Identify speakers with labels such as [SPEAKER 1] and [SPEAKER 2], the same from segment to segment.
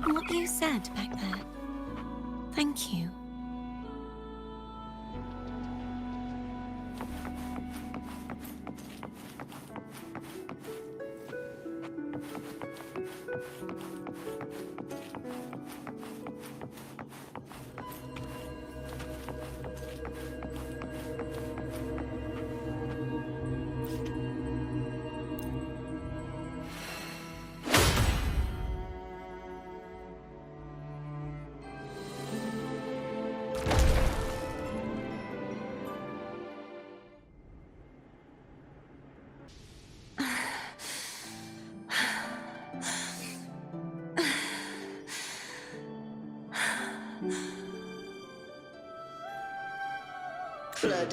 [SPEAKER 1] What you said back there. Thank you.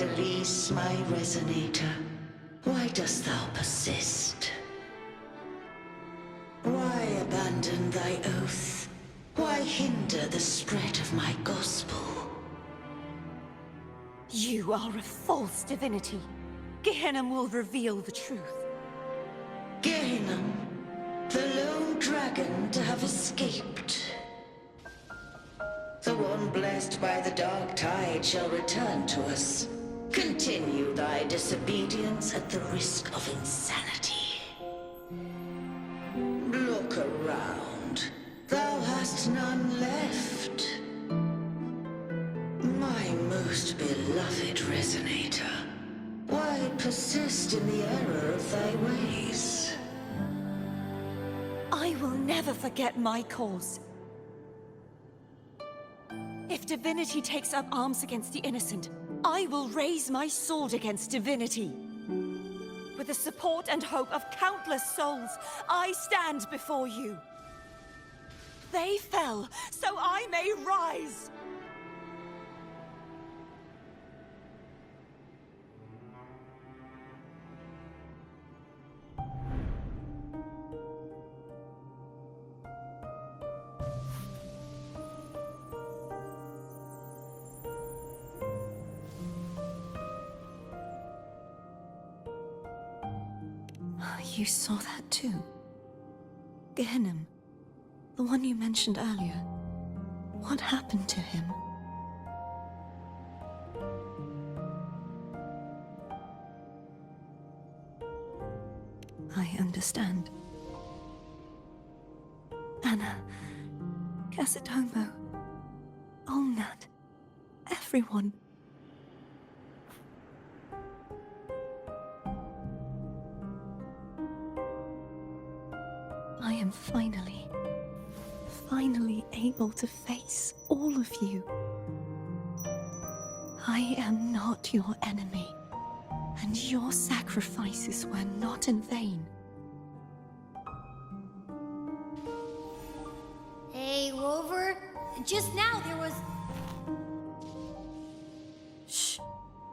[SPEAKER 2] Cowardice, my resonator, why dost thou persist? Why abandon thy oath? Why hinder the spread of my gospel?
[SPEAKER 1] You are a false divinity. Gehenna will reveal the truth.
[SPEAKER 2] Gehenna, the lone dragon to have escaped. The one blessed by the dark tide shall return to us. Continue thy disobedience at the risk of insanity. Look around. Thou hast none left. My most beloved resonator, why persist in the error of thy ways?
[SPEAKER 1] I will never forget my cause. If divinity takes up arms against the innocent, I will raise my sword against divinity. With the support and hope of countless souls, I stand before you. They fell, so I may rise! You saw that too? Gehenna, the one you mentioned earlier. What happened to him? I understand. Anna, Casitomo, Olnat, everyone. I am finally able to face all of you. I am not your enemy, and your sacrifices were not in vain.
[SPEAKER 3] Hey, Rover, just now there was...
[SPEAKER 4] Shh.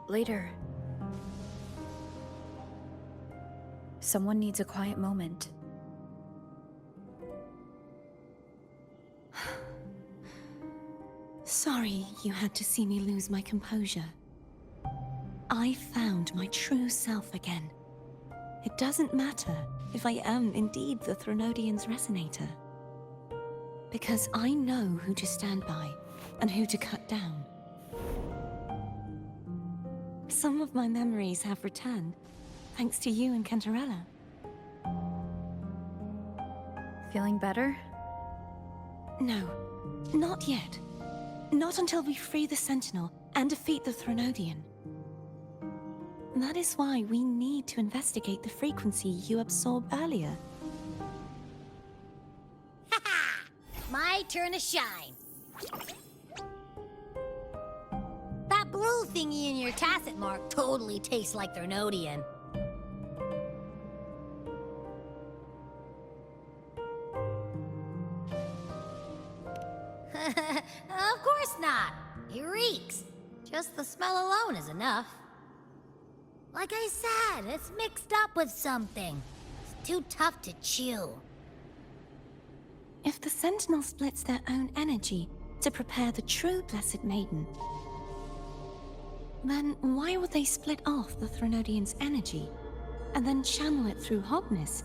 [SPEAKER 4] Later. Someone needs a quiet moment.
[SPEAKER 1] Sorry you had to see me lose my composure. I found my true self again. It doesn't matter if I am indeed the Threnodian's resonator. Because I know who to stand by and who to cut down. Some of my memories have returned, thanks to you and Cantarella.
[SPEAKER 4] Feeling better?
[SPEAKER 1] No, not yet. Not until we free the Sentinel and defeat the Threnodian. That is why we need to investigate the frequency you absorbed earlier.
[SPEAKER 3] Haha! My turn to shine. That blue thingy in your tacit mark totally tastes like Threnodian. Of course not. It reeks. Just the smell alone is enough. Like I said, it's mixed up with something. It's too tough to chew.
[SPEAKER 1] If the Sentinel splits their own energy to prepare the true Blessed Maiden, then why would they split off the Threnodian's energy and then channel it through Hobness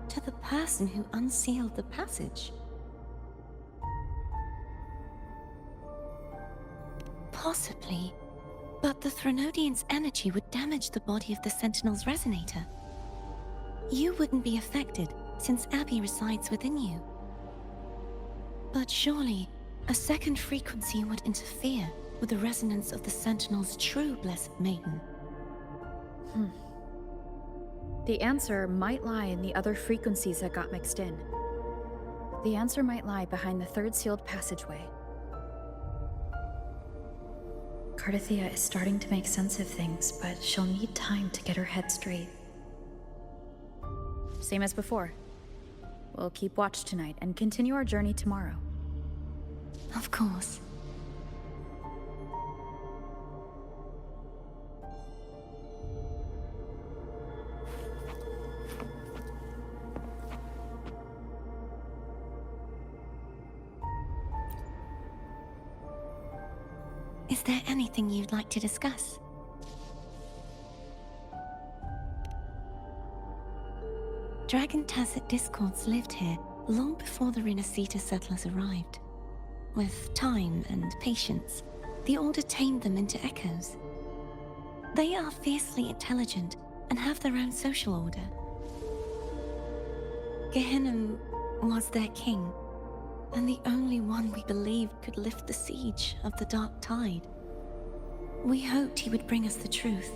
[SPEAKER 1] to the person who unsealed the passage? Possibly. But the Threnodian's energy would damage the body of the Sentinel's resonator. You wouldn't be affected, since Abby resides within you. But surely, a second frequency would interfere with the resonance of the Sentinel's true Blessed Maiden.
[SPEAKER 4] The answer might lie in the other frequencies that got mixed in. The answer might lie behind the third sealed passageway. Cardathia is starting to make sense of things, but she'll need time to get her head straight. Same as before. We'll keep watch tonight and continue our journey tomorrow.
[SPEAKER 1] Of course. Is there anything you'd like to discuss? Dragon Tacet discords lived here long before the Renacita settlers arrived. With time and patience, the Order tamed them into echoes. They are fiercely intelligent and have their own social order. Gehinnom was their king, and the only one we believed could lift the siege of the Dark Tide. We hoped he would bring us the truth,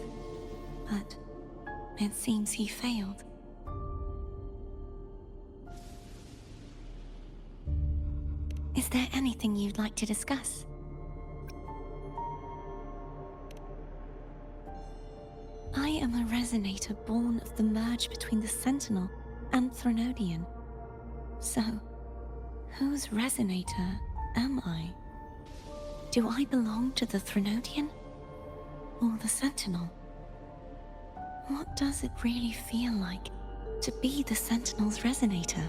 [SPEAKER 1] but it seems he failed. Is there anything you'd like to discuss? I am a resonator born of the merge between the Sentinel and Threnodian. So, whose resonator am I? Do I belong to the Threnodian? Or the Sentinel? What does it really feel like to be the Sentinel's resonator?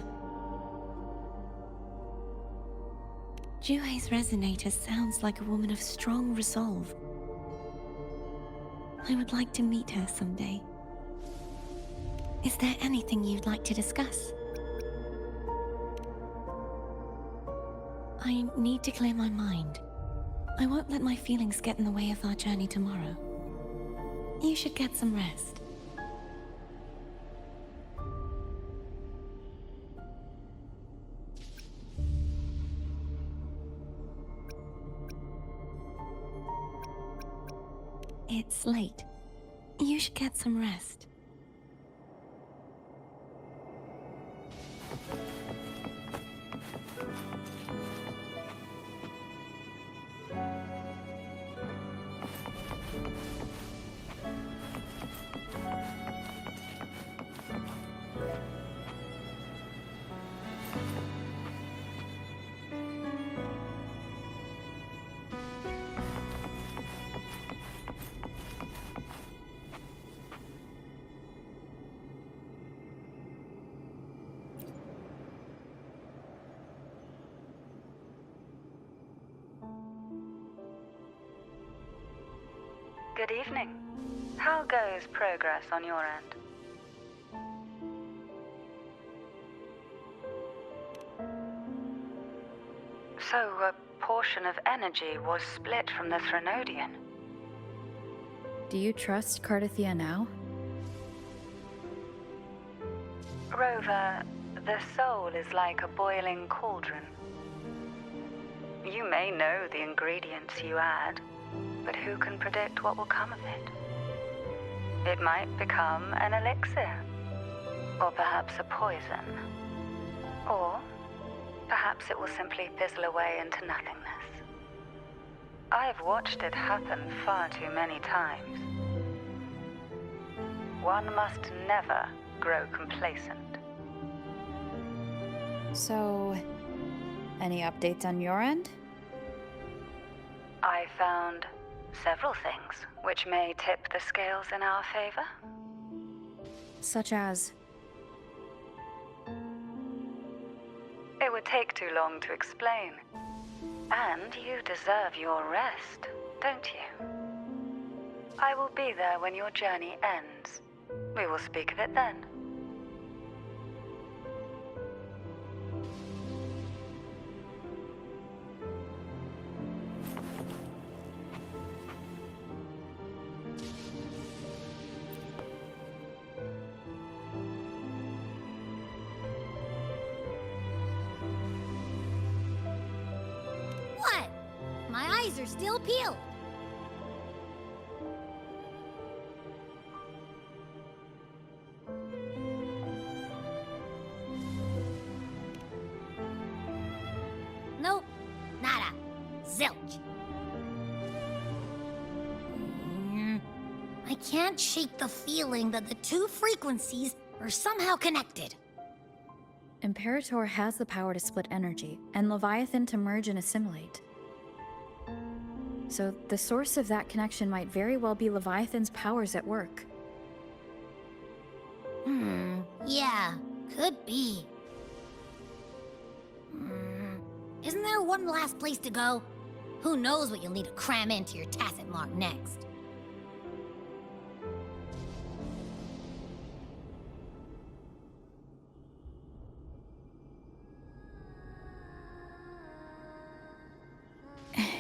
[SPEAKER 1] Juhe's resonator sounds like a woman of strong resolve. I would like to meet her someday. Is there anything you'd like to discuss? I need to clear my mind. I won't let my feelings get in the way of our journey tomorrow. You should get some rest. It's late. You should get some rest.
[SPEAKER 5] Good evening. How goes progress on your end? So, a portion of energy was split from the Threnodian.
[SPEAKER 4] Do you trust Cardathia now?
[SPEAKER 5] Rover, the soul is like a boiling cauldron. You may know the ingredients you add, but who can predict what will come of it? It might become an elixir, or perhaps a poison, or perhaps it will simply fizzle away into nothingness. I've watched it happen far too many times. One must never grow complacent.
[SPEAKER 4] So, any updates on your end?
[SPEAKER 5] I found several things which may tip the scales in our favor.
[SPEAKER 4] Such as?
[SPEAKER 5] It would take too long to explain. And you deserve your rest, don't you? I will be there when your journey ends. We will speak of it then.
[SPEAKER 3] are still peeled. Nope, nada. Zilch. I can't shake the feeling that the two frequencies are somehow connected.
[SPEAKER 4] Imperator has the power to split energy, and Leviathan to merge and assimilate. So the source of that connection might very well be Leviathan's powers at work.
[SPEAKER 3] Yeah, could be. Isn't there one last place to go? Who knows what you'll need to cram into your tacit mark next?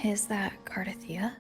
[SPEAKER 4] Is that Cardathea?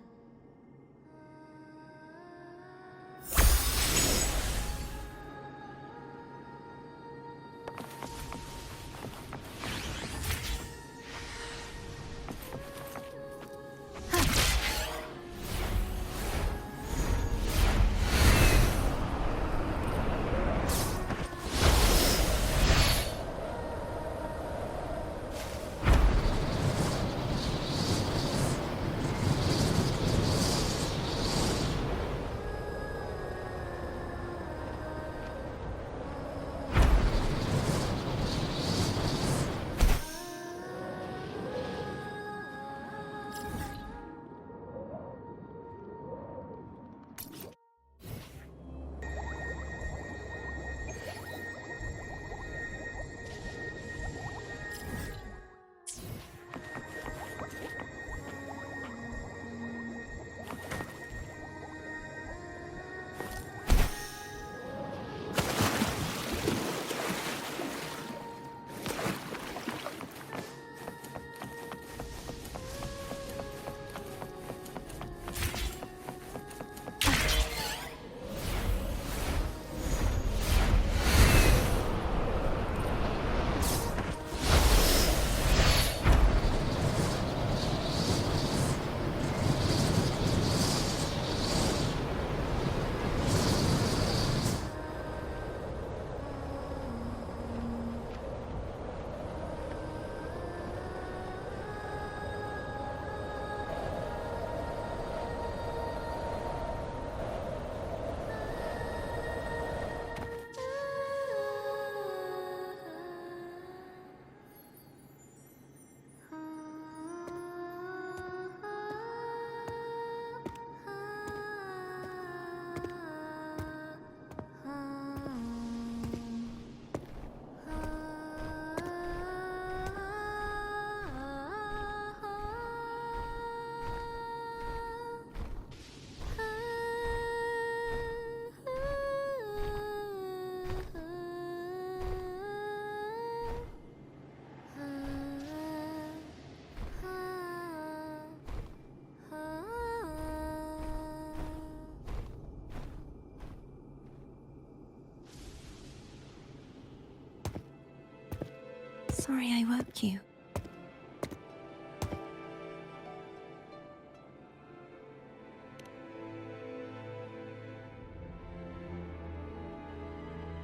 [SPEAKER 1] Sorry I woke you.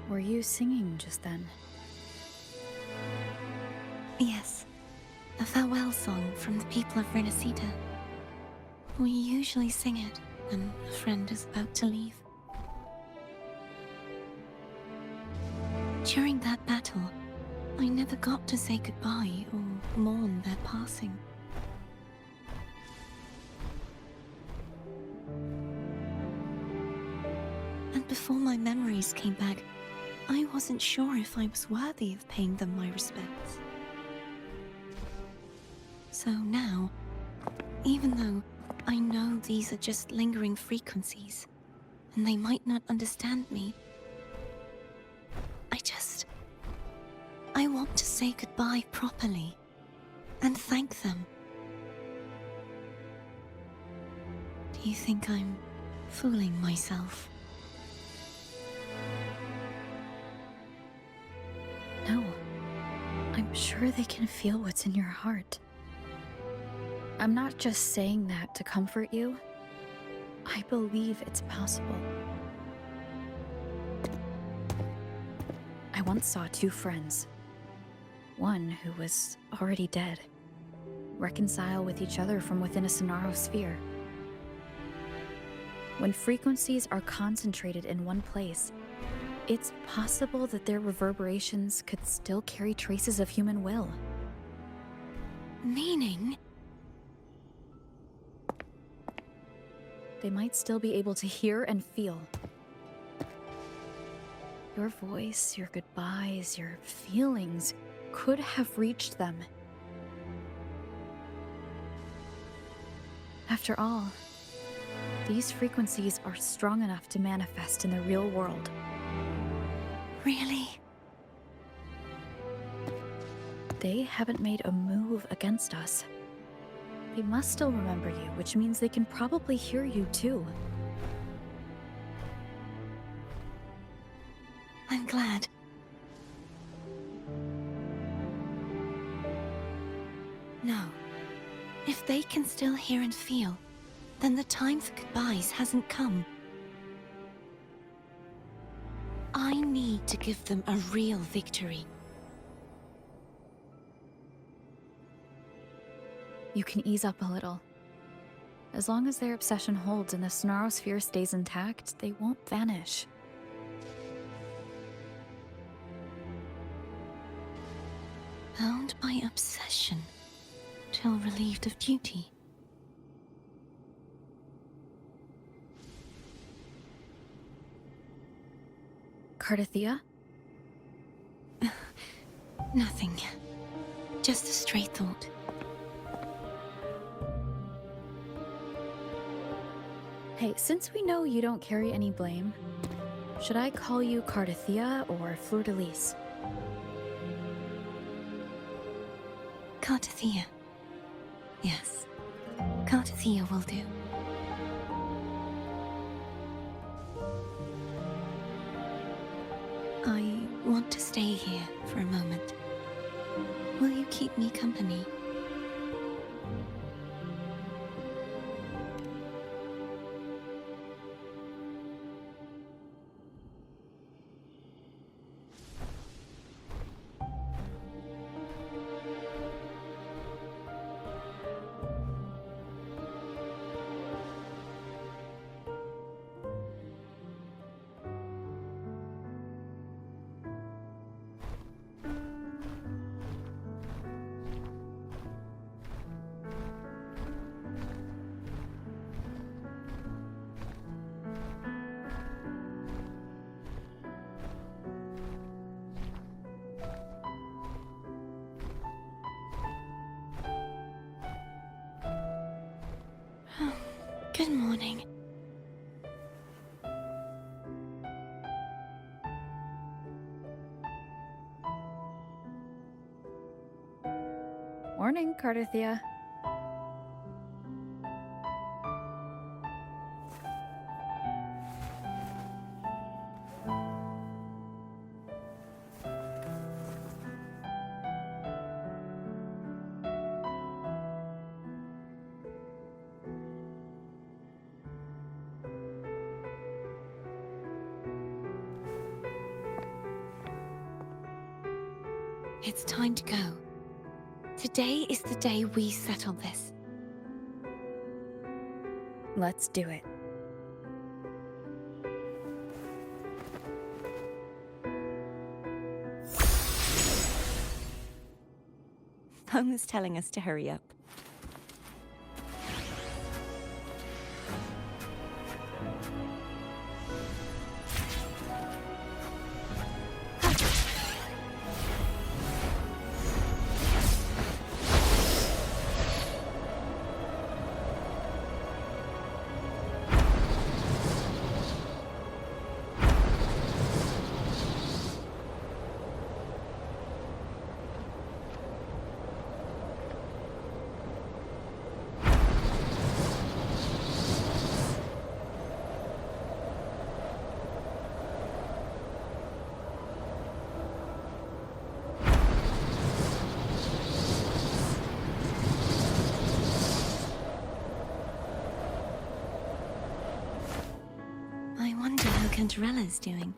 [SPEAKER 4] Were you singing just then?
[SPEAKER 1] Yes. A farewell song from the people of Renacita. We usually sing it when a friend is about to leave. During that battle, I never got to say goodbye or mourn their passing. And before my memories came back, I wasn't sure if I was worthy of paying them my respects. So now, even though I know these are just lingering frequencies, and they might not understand me, I want to say goodbye properly, and thank them. Do you think I'm fooling myself?
[SPEAKER 4] No. I'm sure they can feel what's in your heart. I'm not just saying that to comfort you. I believe it's possible. I once saw two friends. One who was already dead. Reconcile with each other from within a Sonaro sphere. When frequencies are concentrated in one place, it's possible that their reverberations could still carry traces of human will.
[SPEAKER 1] Meaning?
[SPEAKER 4] They might still be able to hear and feel. Your voice, your goodbyes, your feelings could have reached them. After all, these frequencies are strong enough to manifest in the real world.
[SPEAKER 1] Really?
[SPEAKER 4] They haven't made a move against us. They must still remember you, which means they can probably hear you too.
[SPEAKER 1] I'm glad. No. If they can still hear and feel, then the time for goodbyes hasn't come. I need to give them a real victory.
[SPEAKER 4] You can ease up a little. As long as their obsession holds and the Sonaro sphere stays intact, they won't vanish.
[SPEAKER 1] Bound by obsession, till relieved of duty.
[SPEAKER 4] Cardathia?
[SPEAKER 1] Nothing. Just a stray thought.
[SPEAKER 4] Hey, since we know you don't carry any blame, should I call you Cardathia or Fleur-de-Lis?
[SPEAKER 1] Cardathia. Yes. Cardathia will do. I want to stay here for a moment. Will you keep me company? Good morning.
[SPEAKER 4] Morning, Cardathia.
[SPEAKER 1] It's time to go. Today is the day we settle this.
[SPEAKER 4] Let's do it.
[SPEAKER 1] Home is telling us to hurry up. Cantarella's doing.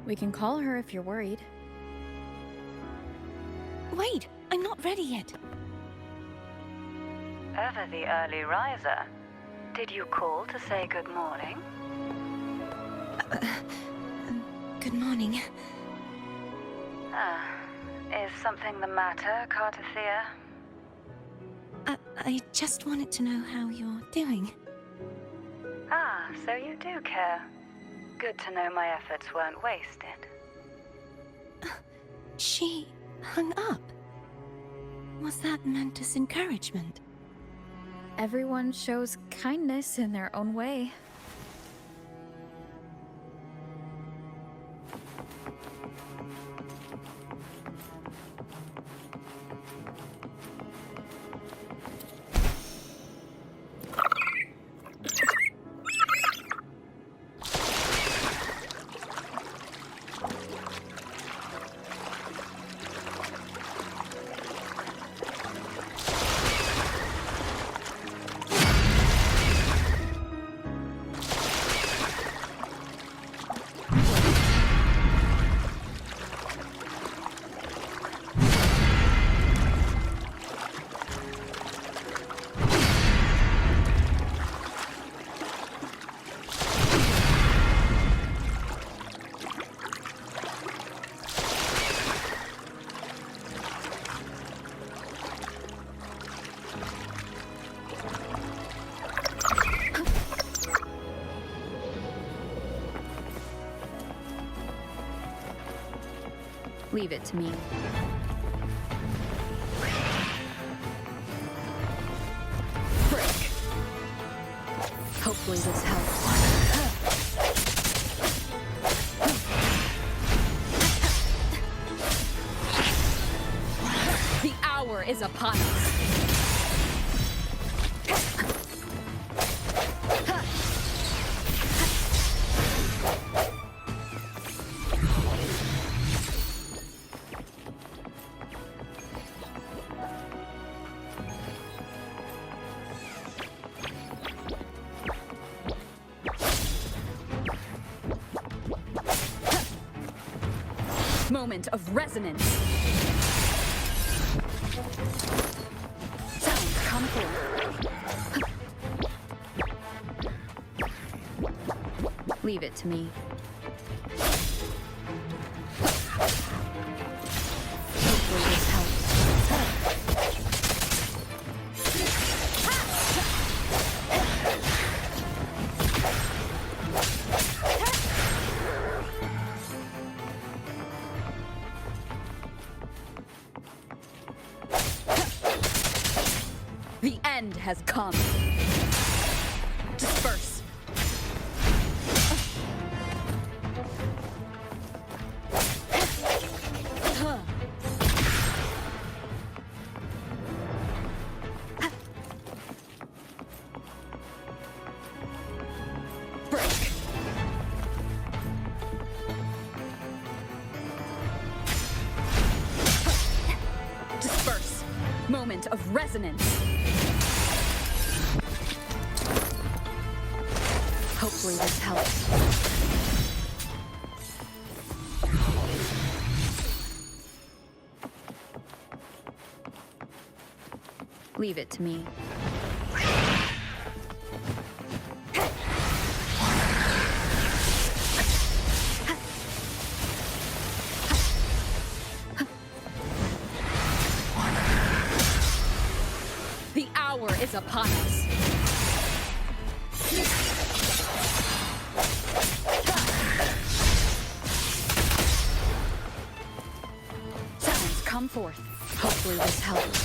[SPEAKER 4] We can call her if you're worried.
[SPEAKER 1] Wait, I'm not ready yet.
[SPEAKER 5] Ever the early riser? Did you call to say good morning?
[SPEAKER 1] Good morning.
[SPEAKER 5] Is something the matter, Cartathea?
[SPEAKER 1] I just wanted to know how you're doing.
[SPEAKER 5] So you do care. Good to know my efforts weren't wasted.
[SPEAKER 1] She hung up. Was that meant as encouragement?
[SPEAKER 4] Everyone shows kindness in their own way. Leave it to me. Frick. Hopefully this helps. The hour is upon us. Moment of resonance. Sounds come forth. Leave it to me. Hopefully this helps. The end has come. Disperse. Break. Disperse. Moment of resonance. Hopefully this helps. Leave it to me. The hour is upon us. Sounds come forth. Hopefully this helps.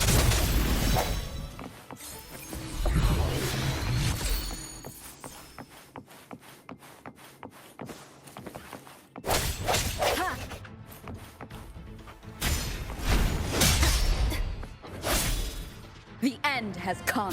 [SPEAKER 4] The end has come.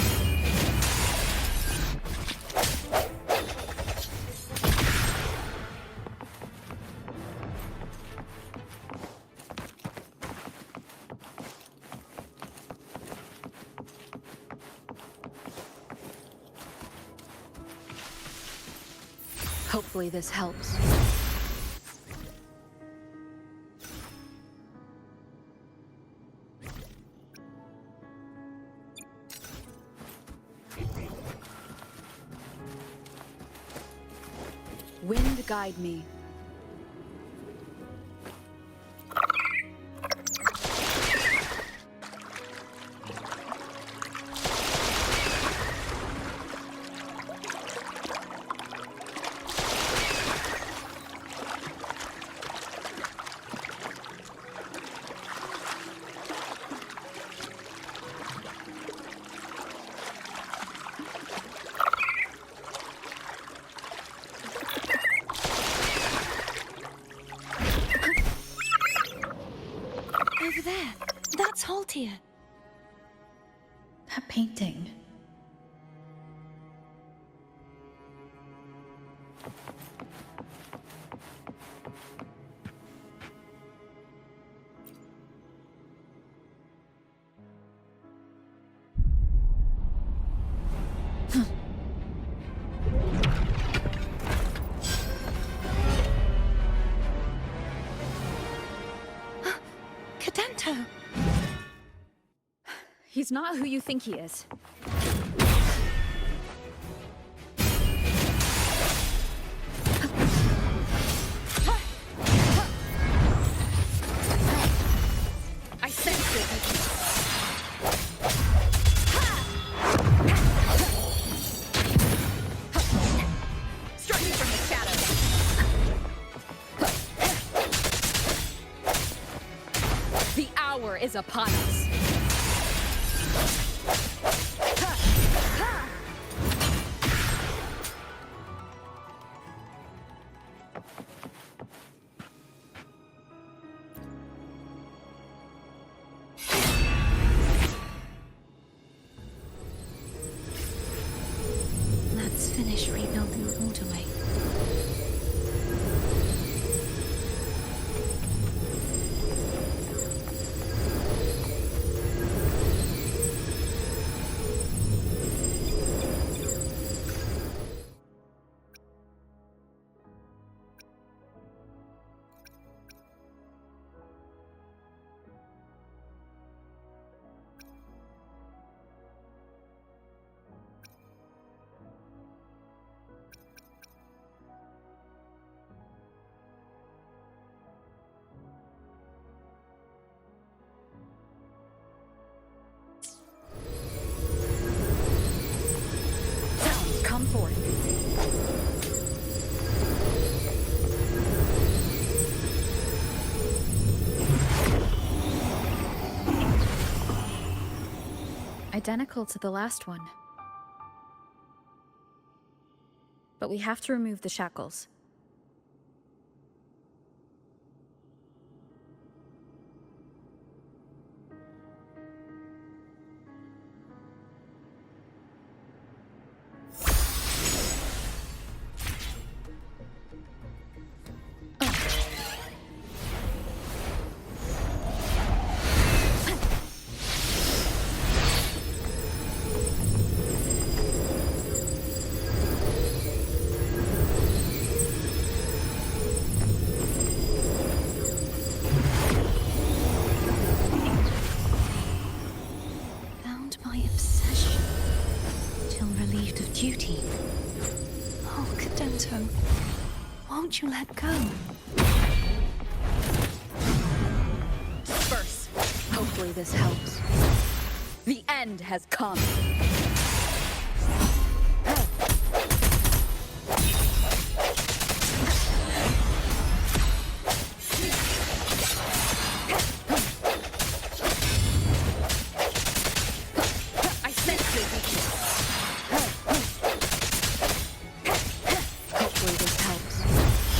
[SPEAKER 4] Hopefully this helps. Wind guide me.
[SPEAKER 1] Over there. That's Haltier.
[SPEAKER 4] That painting.
[SPEAKER 1] Cadento!
[SPEAKER 4] He's not who you think he is. I sense it. Striking from the shadows. The hour is upon us.
[SPEAKER 1] Let's finish rebuilding the waterway.
[SPEAKER 4] Come forth. Identical to the last one. But we have to remove the shackles.
[SPEAKER 1] Bound by obsession. Till relieved of duty. Oh, Cadento. Won't you let go?
[SPEAKER 4] Disperse. Hopefully this helps. The end has come. I sense your weakness. Hopefully this helps.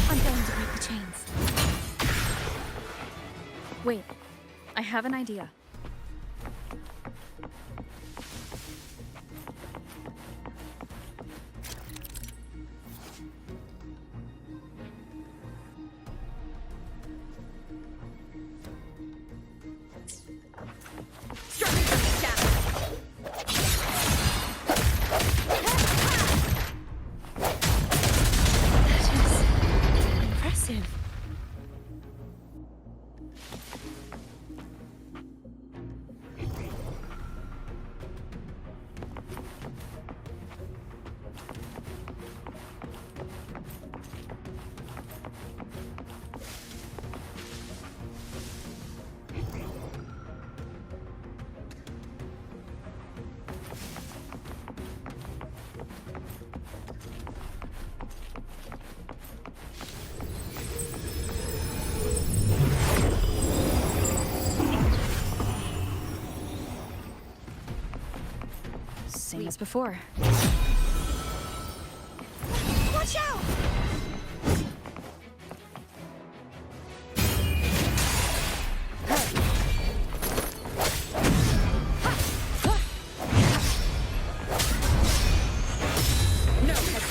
[SPEAKER 1] I'm going to break the chains.
[SPEAKER 4] Wait, I have an idea. this before.
[SPEAKER 3] Watch out!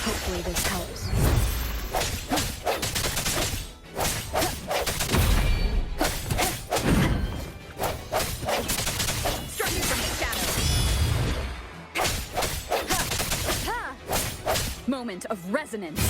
[SPEAKER 4] Hopefully this helps.
[SPEAKER 5] Striking from the shadows.
[SPEAKER 4] Moment of resonance.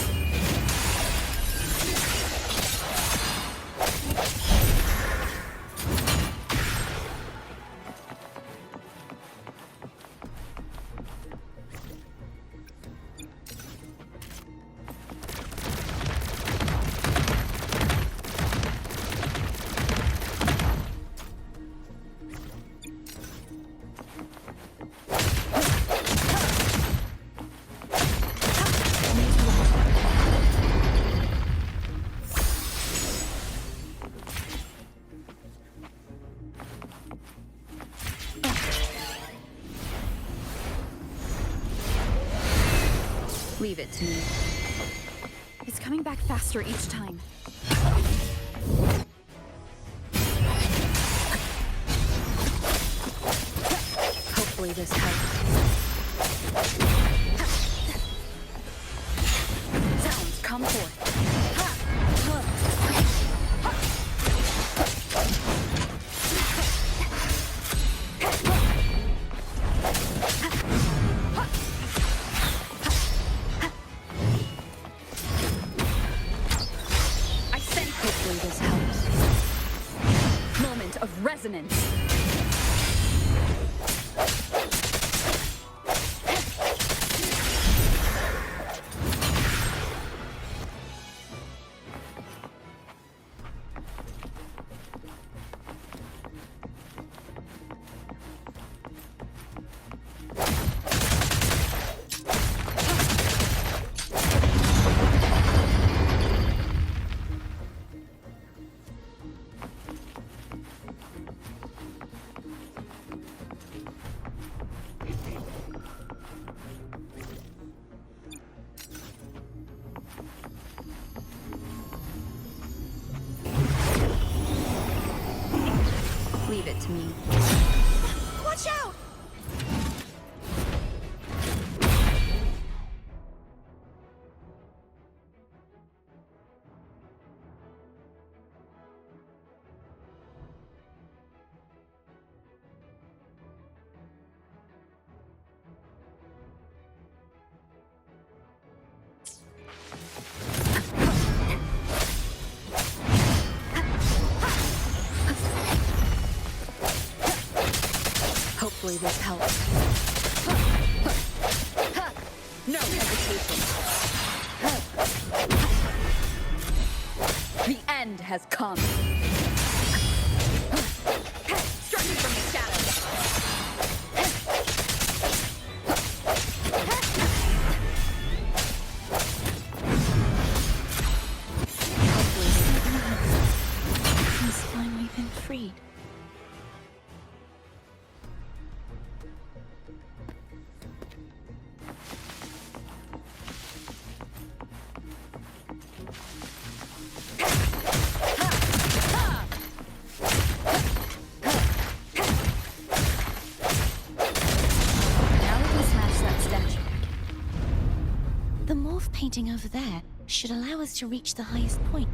[SPEAKER 4] Leave it to me. It's coming back faster each time. Hopefully this helps. Sounds come forth. Hopefully this helps. Moment of resonance. Leave it to me.
[SPEAKER 3] Watch out!
[SPEAKER 4] Hopefully this helps. No hesitation. The end has come.
[SPEAKER 5] Striking from the shadows.
[SPEAKER 1] He's finally been freed. The morph painting over there should allow us to reach the highest point.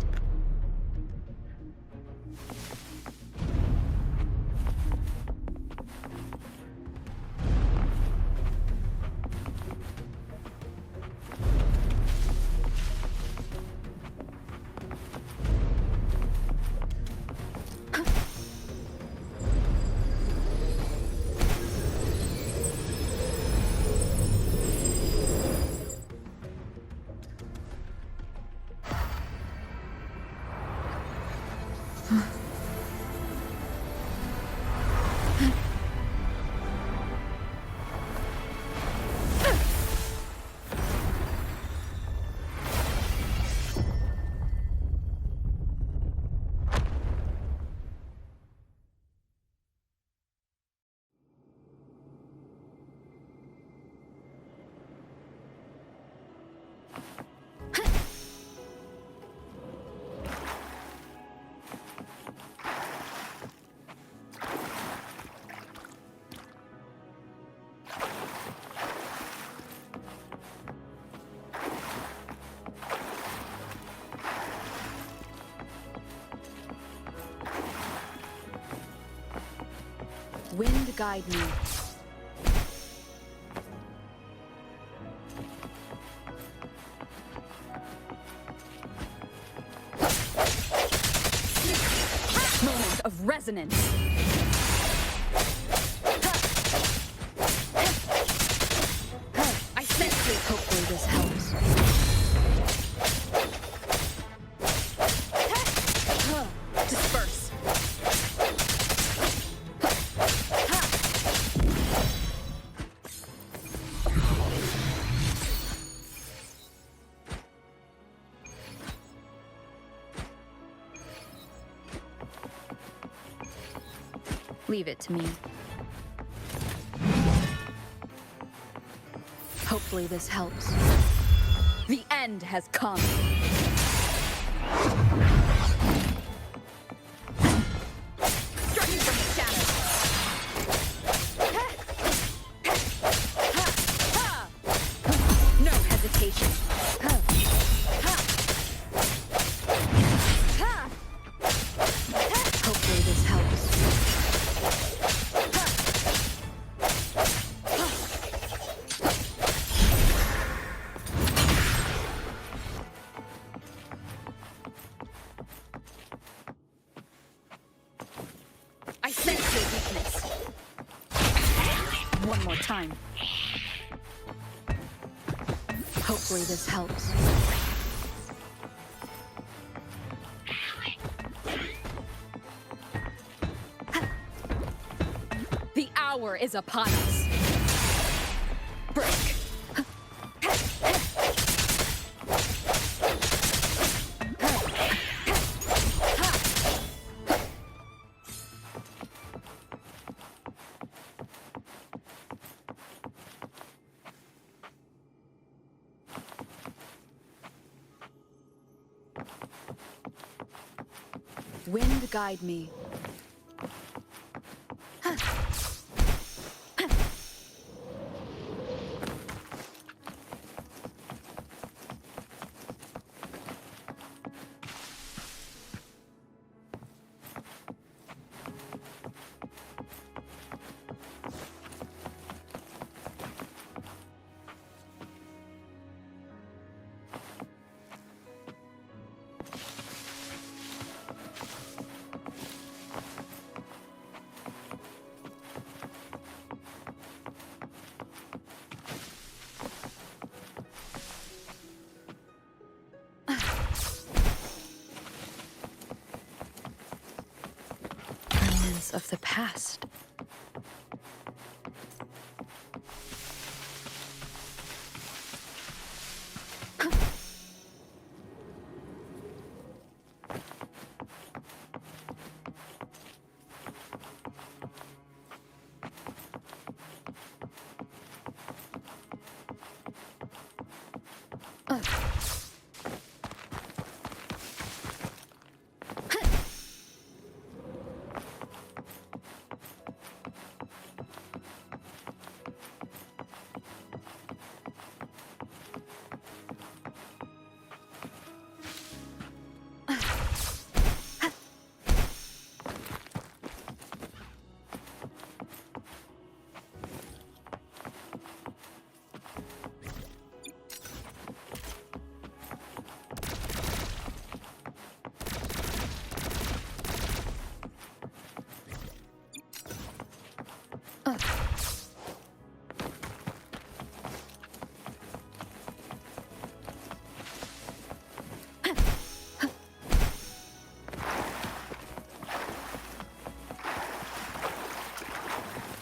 [SPEAKER 4] Wind guide me. Moment of resonance. I sense it. Hopefully this helps. Disperse. Leave it to me. Hopefully this helps. The end has come. Striking from the shadows. No hesitation. Hopefully this helps. I sense your weakness. One more time. Hopefully this helps. The hour is upon us. Break. Wind guide me. Of the past.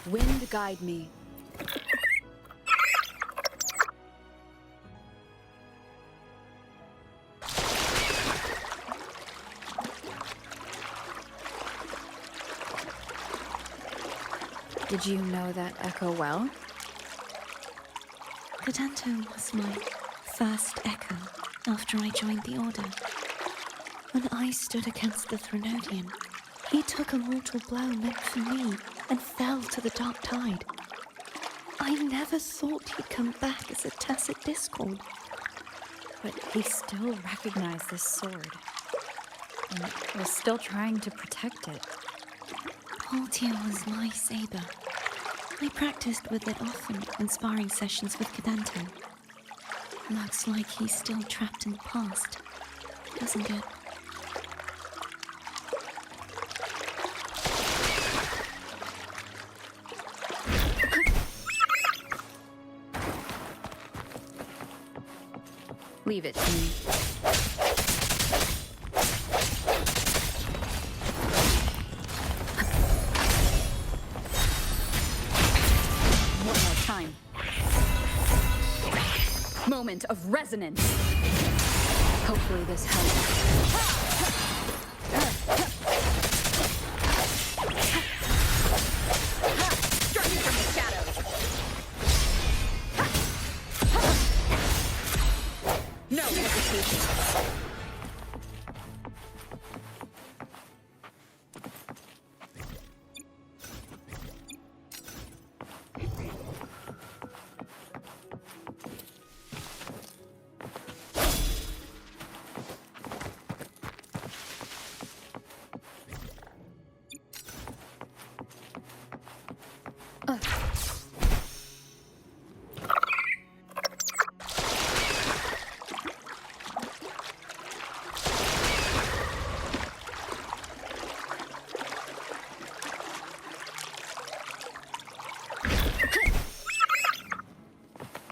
[SPEAKER 4] Wind guide me. Did you know that echo well?
[SPEAKER 1] Cadanto was my first echo after I joined the Order. When I stood against the Threnodian, he took a mortal blow meant for me and fell to the dark tide. I never thought he'd come back as a tacit discord.
[SPEAKER 4] But he still recognized this sword and was still trying to protect it.
[SPEAKER 1] Faultier was my saber. I practiced with it often in sparring sessions with Cadanto. Looks like he's still trapped in the past, doesn't it?
[SPEAKER 4] Leave it to me. One more time. Moment of resonance. Hopefully this helps. Strike from the shadows. No hesitation.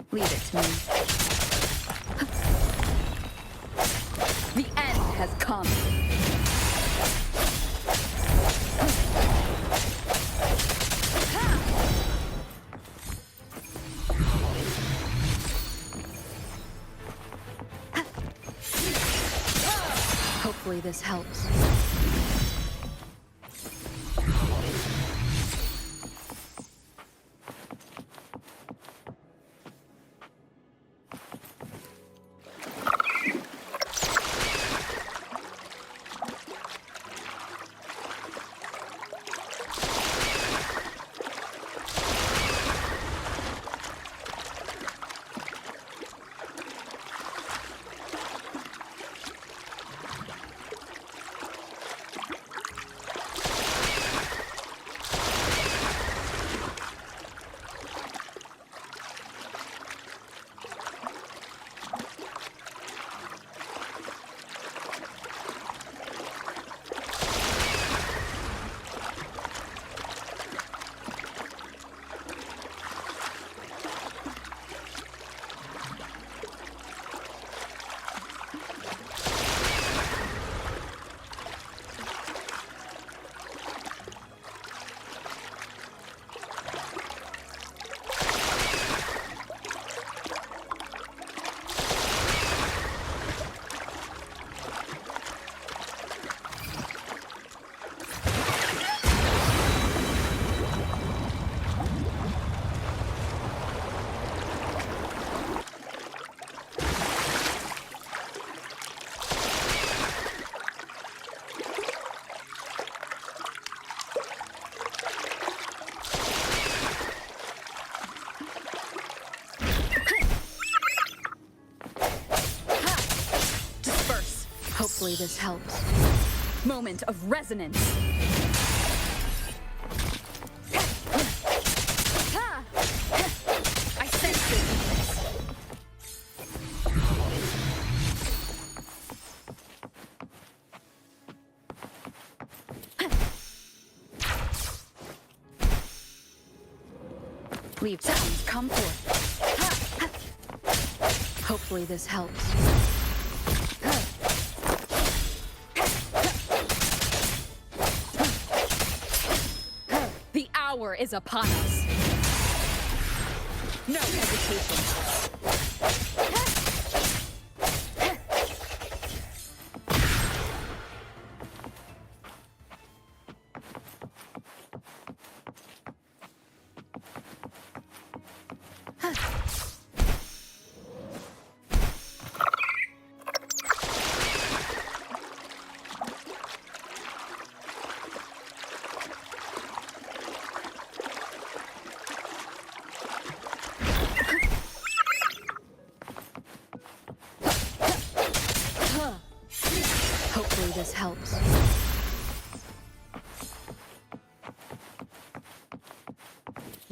[SPEAKER 4] Leave it to me. The end has come. Hopefully this helps. Hopefully this helps. Moment of resonance. I sense this. Leave sounds come forth. Hopefully this helps. The hour is upon us. No hesitation.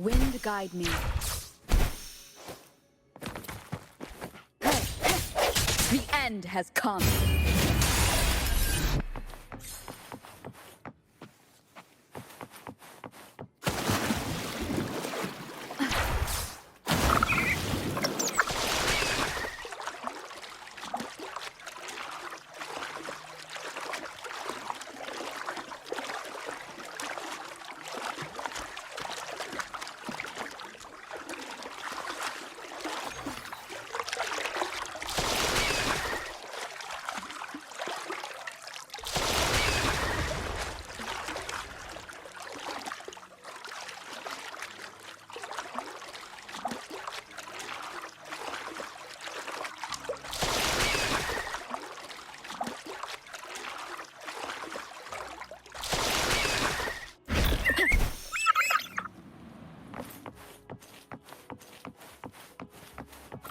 [SPEAKER 4] Wind guide me. The end has come.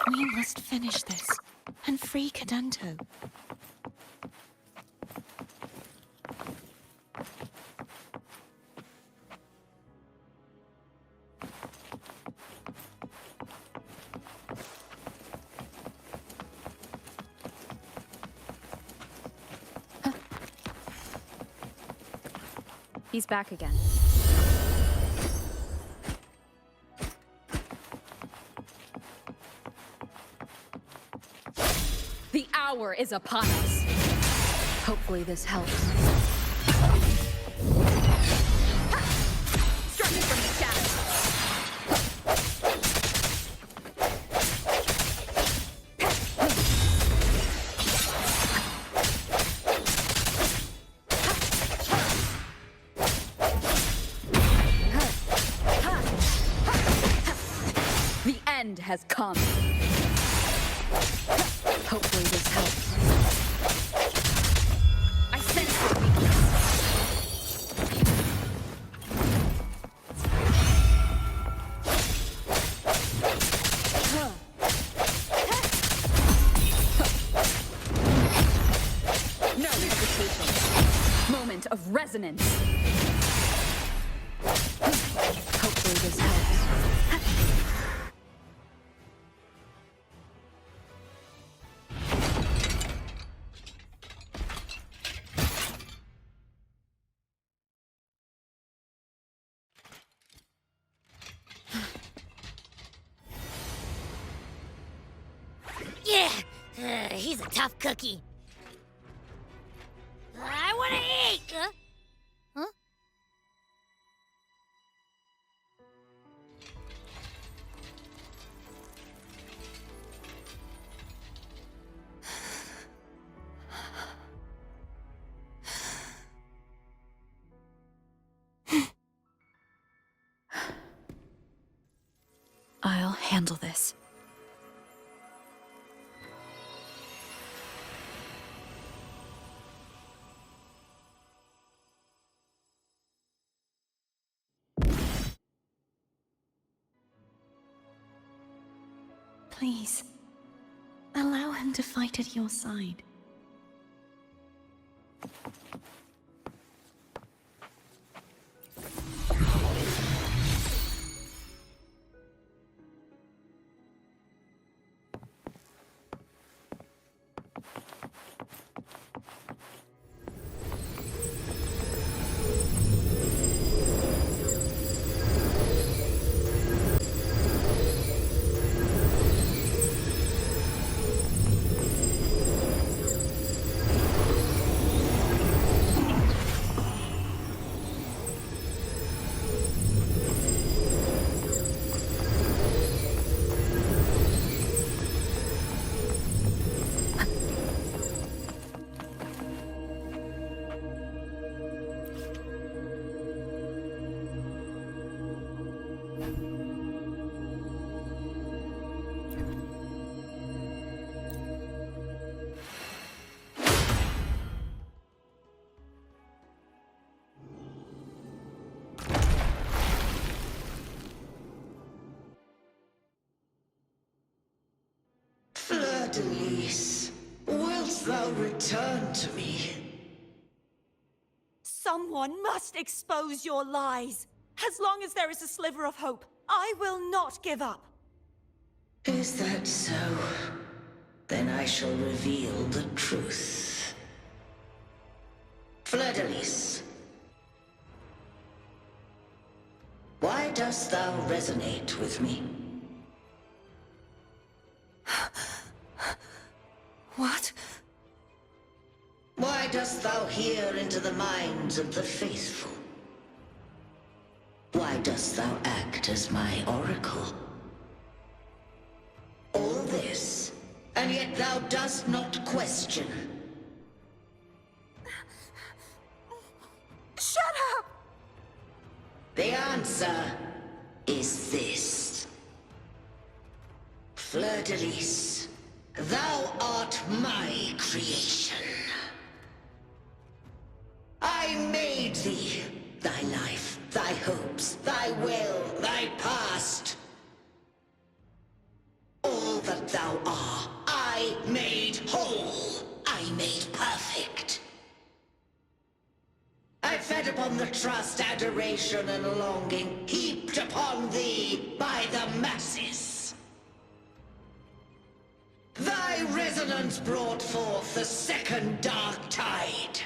[SPEAKER 1] We must finish this and free Cadanto.
[SPEAKER 4] He's back again. The hour is upon us. Hopefully this helps. Striking from the shadows. The end has come. Hopefully this helps. I sense your weakness. No hesitation. Moment of resonance. Hopefully this helps.
[SPEAKER 3] Yeah, he's a tough cookie. I wanna eat! Huh?
[SPEAKER 4] I'll handle this.
[SPEAKER 1] Please, allow him to fight at your side.
[SPEAKER 2] Denise, wilt thou return to me?
[SPEAKER 6] Someone must expose your lies. As long as there is a sliver of hope,
[SPEAKER 1] I will not give up!
[SPEAKER 2] Is that so? Then I shall reveal the truth. Fleur-de-Lis, why dost thou resonate with me?
[SPEAKER 1] What?
[SPEAKER 2] Why dost thou hear into the minds of the faithful? Why dost thou act as my oracle? All this, and yet thou dost not question.
[SPEAKER 1] Shut up!
[SPEAKER 2] The answer is this. Fleur-de-Lis, thou art my creation. I made thee, thy life, thy hopes, thy will, thy past. All that thou art, I made whole. I made perfect. I fed upon the trust, adoration, and longing heaped upon thee by the masses. Thy resonance brought forth the second dark tide.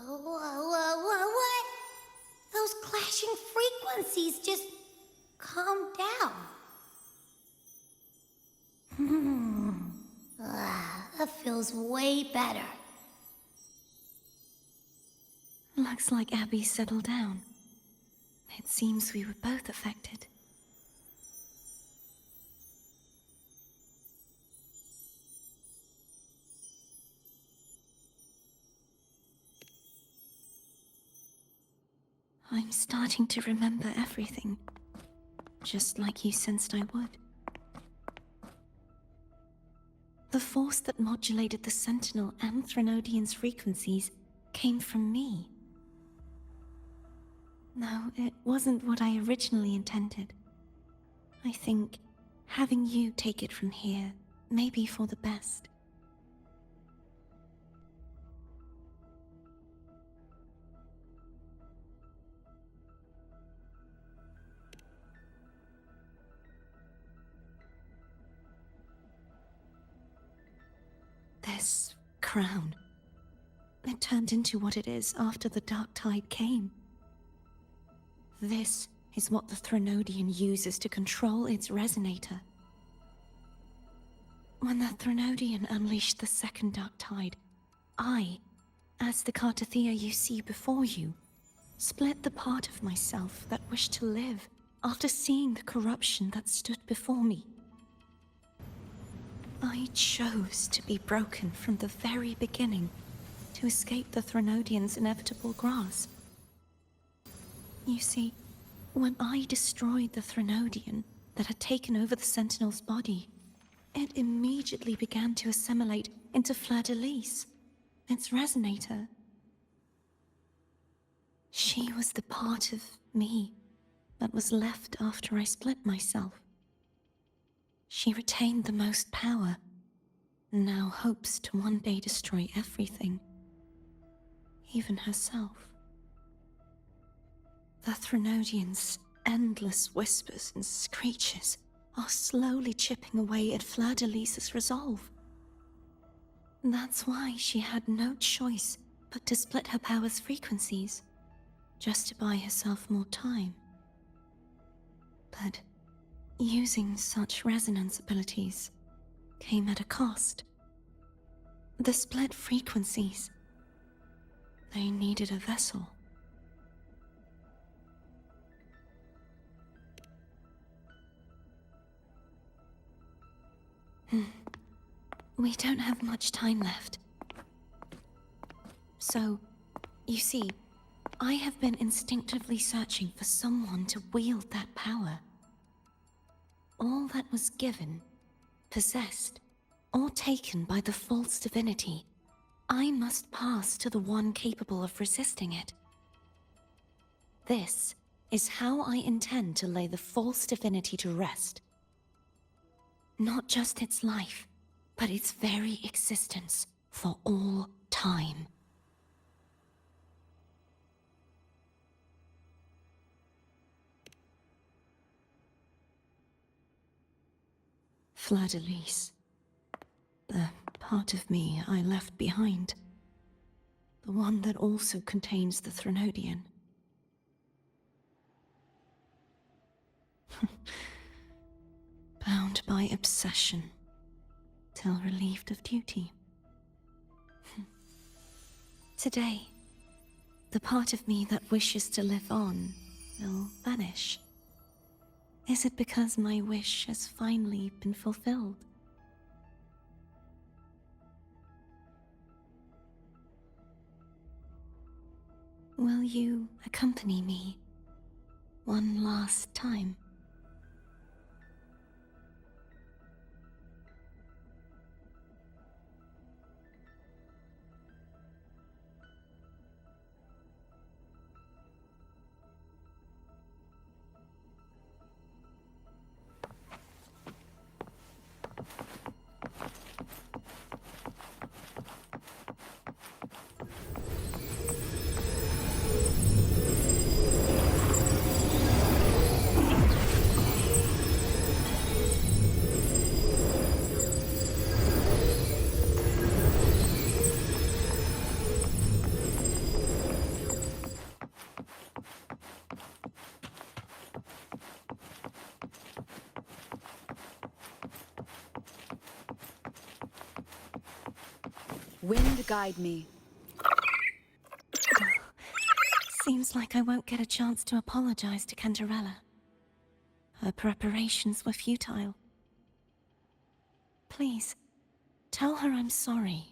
[SPEAKER 3] What? Those clashing frequencies just calm down. That feels way better.
[SPEAKER 1] Looks like Abby settled down. It seems we were both affected. I'm starting to remember everything, just like you sensed I would. The force that modulated the Sentinel and Threnodian's frequencies came from me. No, it wasn't what I originally intended. I think having you take it from here may be for the best. This crown, it turned into what it is after the Dark Tide came. This is what the Threnodian uses to control its resonator. When the Threnodian unleashed the second Dark Tide, I, as the Cartathea you see before you, split the part of myself that wished to live after seeing the corruption that stood before me. I chose to be broken from the very beginning to escape the Threnodian's inevitable grasp. You see, when I destroyed the Threnodian that had taken over the Sentinel's body, it immediately began to assimilate into Fleur-de-Lis, its resonator. She was the part of me that was left after I split myself. She retained the most power, and now hopes to one day destroy everything, even herself. The Threnodian's endless whispers and screeches are slowly chipping away at Fleur-de-Lis's resolve. That's why she had no choice but to split her power's frequencies, just to buy herself more time. But using such resonance abilities came at a cost. The split frequencies, they needed a vessel. We don't have much time left. So, you see, I have been instinctively searching for someone to wield that power. All that was given, possessed, or taken by the false divinity, I must pass to the one capable of resisting it. This is how I intend to lay the false divinity to rest. Not just its life, but its very existence for all time. Fleur-de-Lis. The part of me I left behind. The one that also contains the Threnodian. Bound by obsession, till relieved of duty. Today, the part of me that wishes to live on will vanish. Is it because my wish has finally been fulfilled? Will you accompany me one last time?
[SPEAKER 6] Wind guide me.
[SPEAKER 1] Seems like I won't get a chance to apologize to Cantarella. Her preparations were futile. Please, tell her I'm sorry.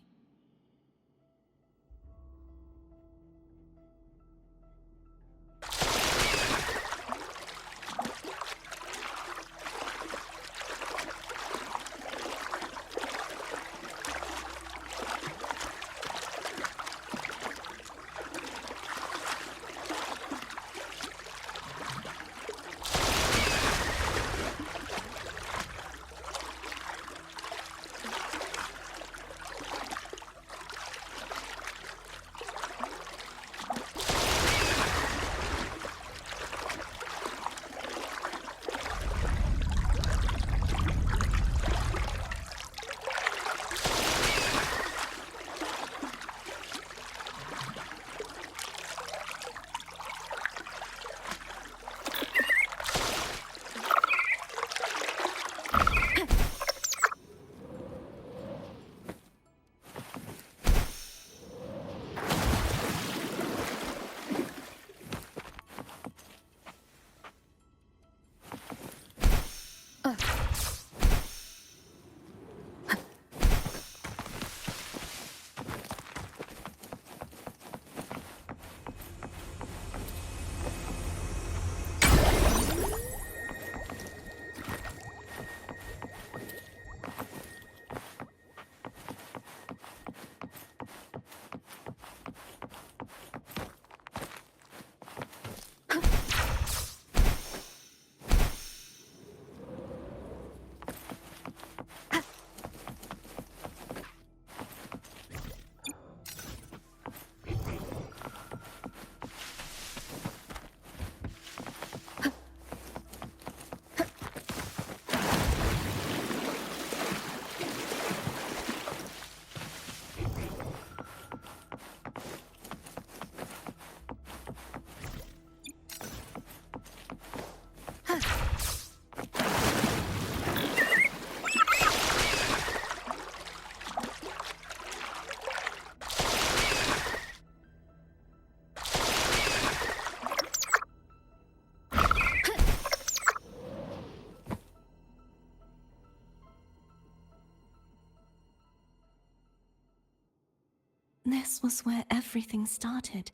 [SPEAKER 1] This was where everything started.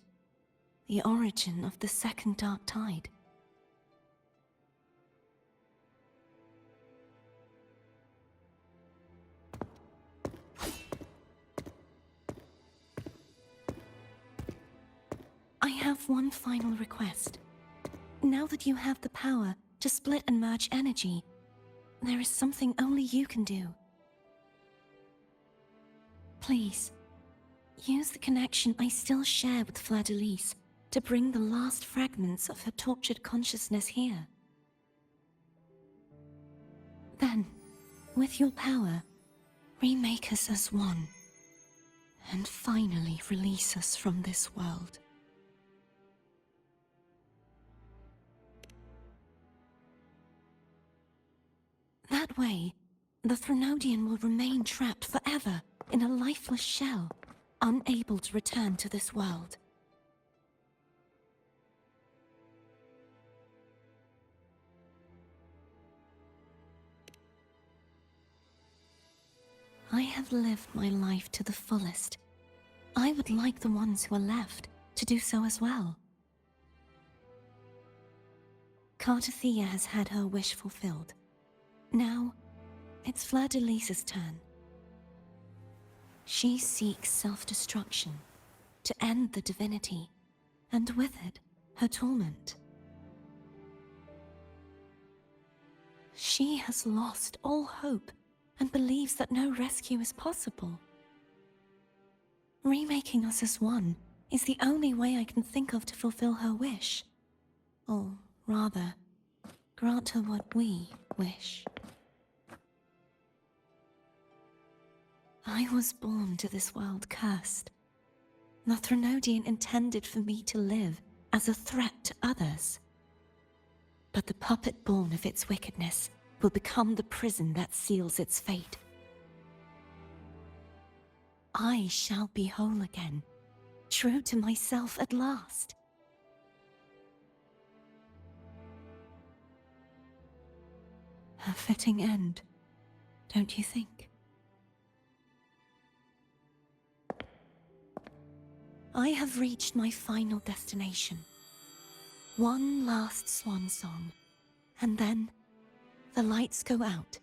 [SPEAKER 1] The origin of the second dark tide. I have one final request. Now that you have the power to split and merge energy, there is something only you can do. Please, use the connection I still share with Fleur-de-Lis to bring the last fragments of her tortured consciousness here. Then, with your power, remake us as one, and finally release us from this world. That way, the Threnodian will remain trapped forever in a lifeless shell, unable to return to this world. I have lived my life to the fullest. I would like the ones who are left to do so as well. Cartathea has had her wish fulfilled. Now, it's Fleur-de-Lis's turn. She seeks self-destruction to end the divinity, and with it, her torment. She has lost all hope and believes that no rescue is possible. Remaking us as one is the only way I can think of to fulfill her wish. Or rather, grant her what we wish. I was born to this world cursed. The Threnodian intended for me to live as a threat to others. But the puppet born of its wickedness will become the prison that seals its fate. I shall be whole again, true to myself at last. A fitting end, don't you think? I have reached my final destination. One last swan song, and then the lights go out.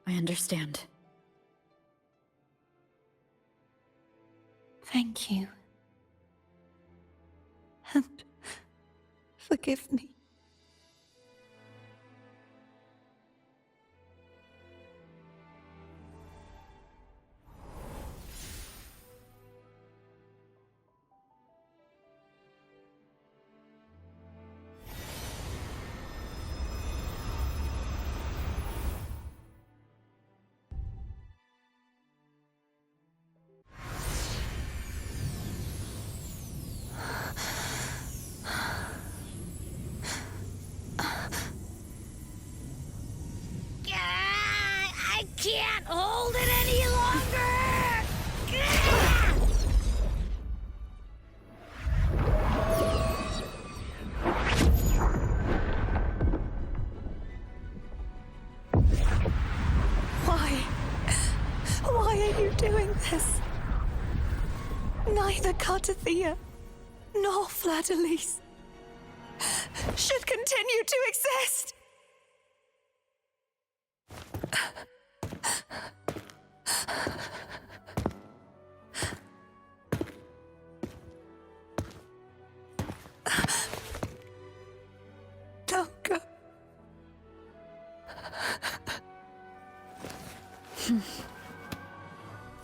[SPEAKER 4] I understand.
[SPEAKER 1] Thank you. And forgive me.
[SPEAKER 3] I can't hold it any longer!
[SPEAKER 1] Why are you doing this? Neither Cartathea nor Fleur-de-Lis should continue to exist. Don't go.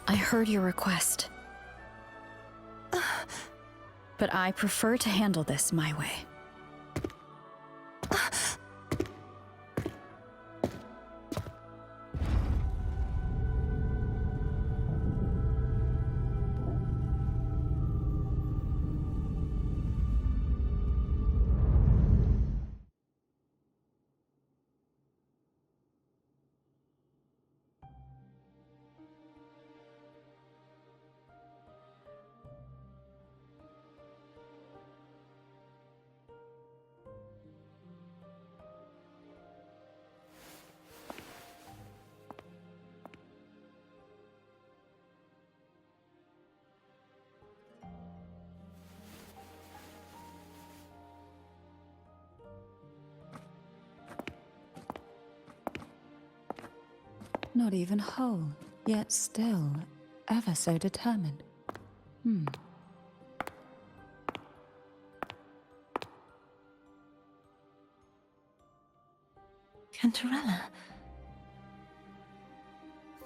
[SPEAKER 4] I heard your request. But I prefer to handle this my way.
[SPEAKER 6] Not even whole, yet still ever so determined.
[SPEAKER 1] Cantarella.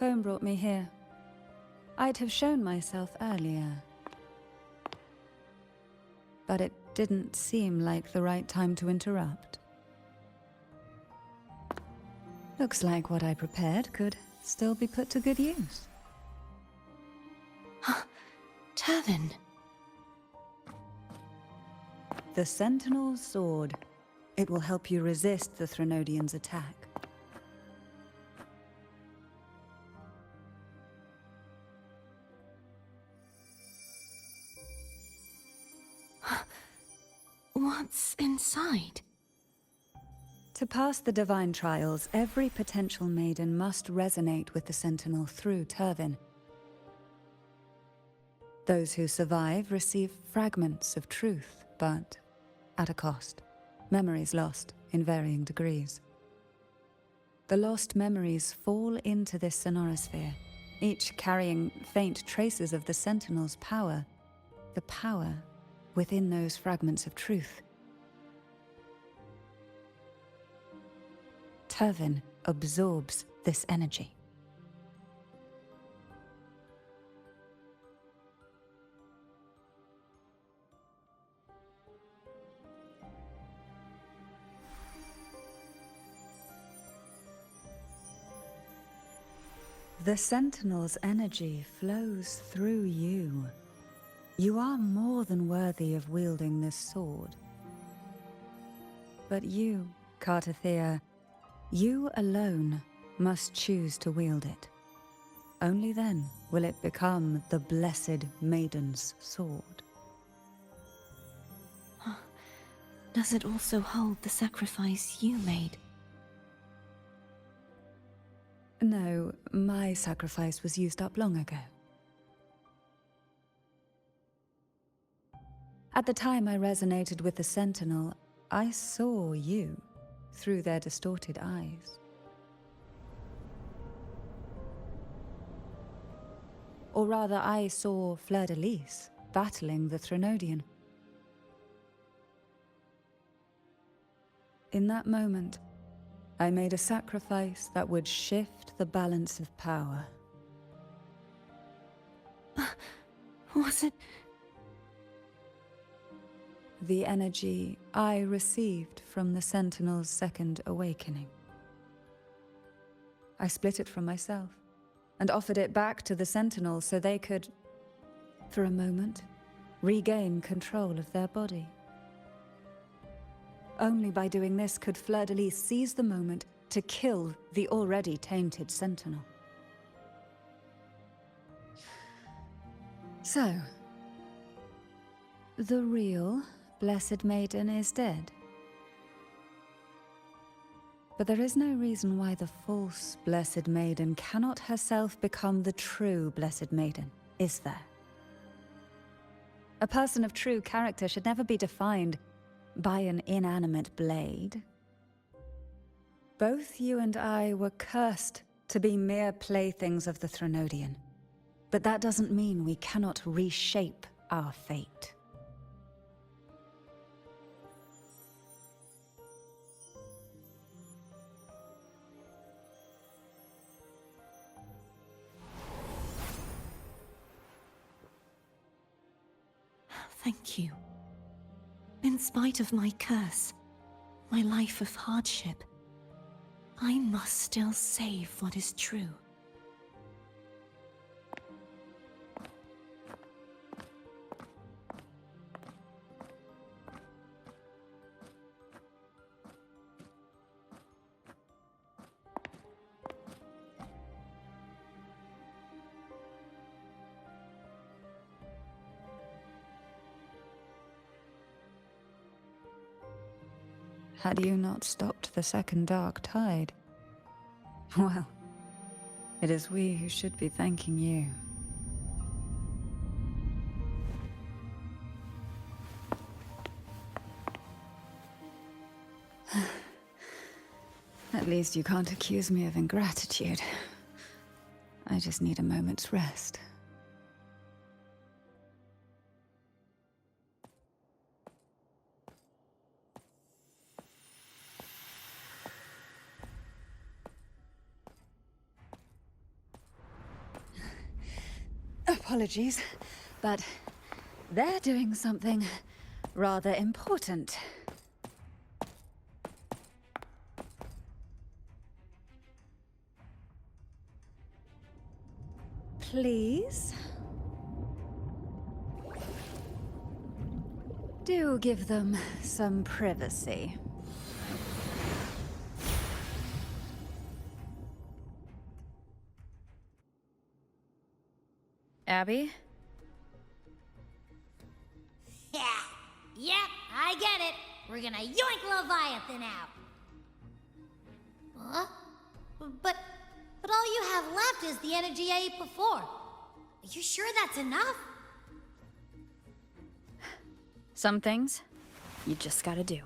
[SPEAKER 6] Phone brought me here. I'd have shown myself earlier. But it didn't seem like the right time to interrupt. Looks like what I prepared could still be put to good use.
[SPEAKER 1] Turvin.
[SPEAKER 6] The Sentinel's sword. It will help you resist the Threnodian's attack.
[SPEAKER 1] What's inside?
[SPEAKER 6] To pass the divine trials, every potential maiden must resonate with the Sentinel through Turvin. Those who survive receive fragments of truth, but at a cost. Memories lost in varying degrees. The lost memories fall into this sonorosphere, each carrying faint traces of the Sentinel's power, the power within those fragments of truth. Turvin absorbs this energy. The Sentinel's energy flows through you. You are more than worthy of wielding this sword. But you, Cartathea, you alone must choose to wield it. Only then will it become the Blessed Maiden's sword.
[SPEAKER 1] Does it also hold the sacrifice you made?
[SPEAKER 6] No, my sacrifice was used up long ago. At the time I resonated with the Sentinel, I saw you through their distorted eyes. Or rather, I saw Fleur-de-Lis battling the Threnodian. In that moment, I made a sacrifice that would shift the balance of power.
[SPEAKER 1] Was it?
[SPEAKER 6] The energy I received from the Sentinel's second awakening. I split it from myself and offered it back to the Sentinel so they could, for a moment, regain control of their body. Only by doing this could Fleur-de-Lis seize the moment to kill the already tainted Sentinel. So, the real Blessed Maiden is dead. But there is no reason why the false Blessed Maiden cannot herself become the true Blessed Maiden, is there? A person of true character should never be defined by an inanimate blade. Both you and I were cursed to be mere playthings of the Threnodian. But that doesn't mean we cannot reshape our fate.
[SPEAKER 1] Thank you. In spite of my curse, my life of hardship, I must still save what is true.
[SPEAKER 6] Had you not stopped the second dark tide? Well, it is we who should be thanking you. At least you can't accuse me of ingratitude. I just need a moment's rest. Apologies, but they're doing something rather important. Please? Do give them some privacy.
[SPEAKER 4] Abby?
[SPEAKER 3] Yeah, yep, I get it. We're gonna yoink Leviathan out. Huh? But all you have left is the energy I ate before. Are you sure that's enough?
[SPEAKER 4] Some things you just gotta do.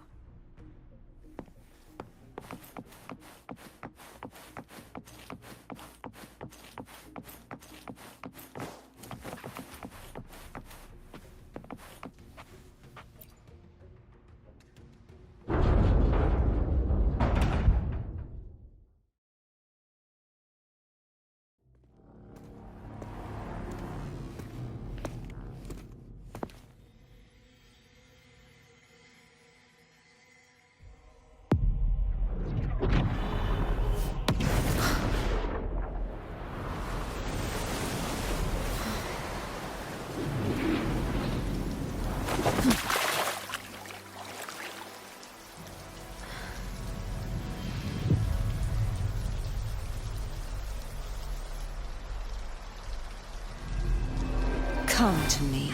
[SPEAKER 1] Come to me,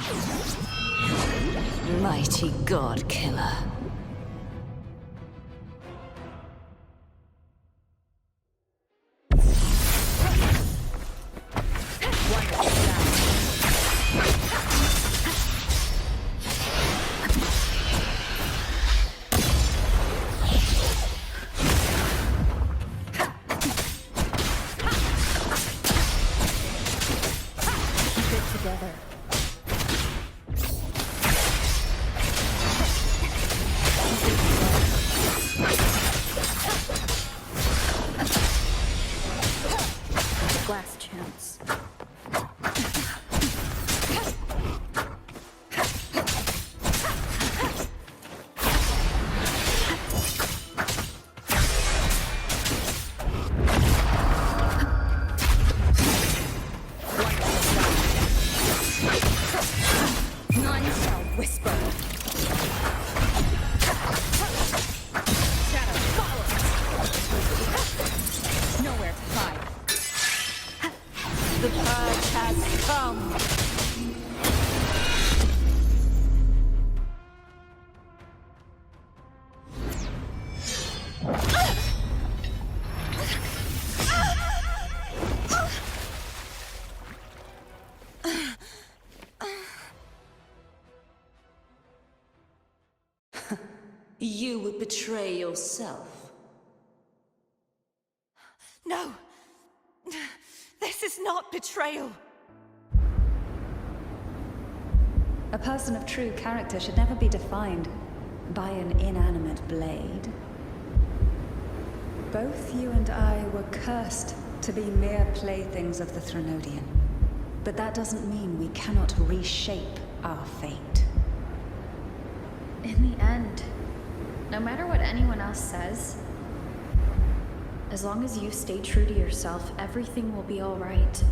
[SPEAKER 1] mighty god killer.
[SPEAKER 4] Last chance.
[SPEAKER 6] None shall whisper. Shadow follows. Nowhere to hide. The purge has come!
[SPEAKER 2] You would betray yourself.
[SPEAKER 1] No! This is not betrayal!
[SPEAKER 6] A person of true character should never be defined by an inanimate blade. Both you and I were cursed to be mere playthings of the Threnodian. But that doesn't mean we cannot reshape our fate.
[SPEAKER 4] In the end, no matter what anyone else says, as long as you stay true to yourself, everything will be all right.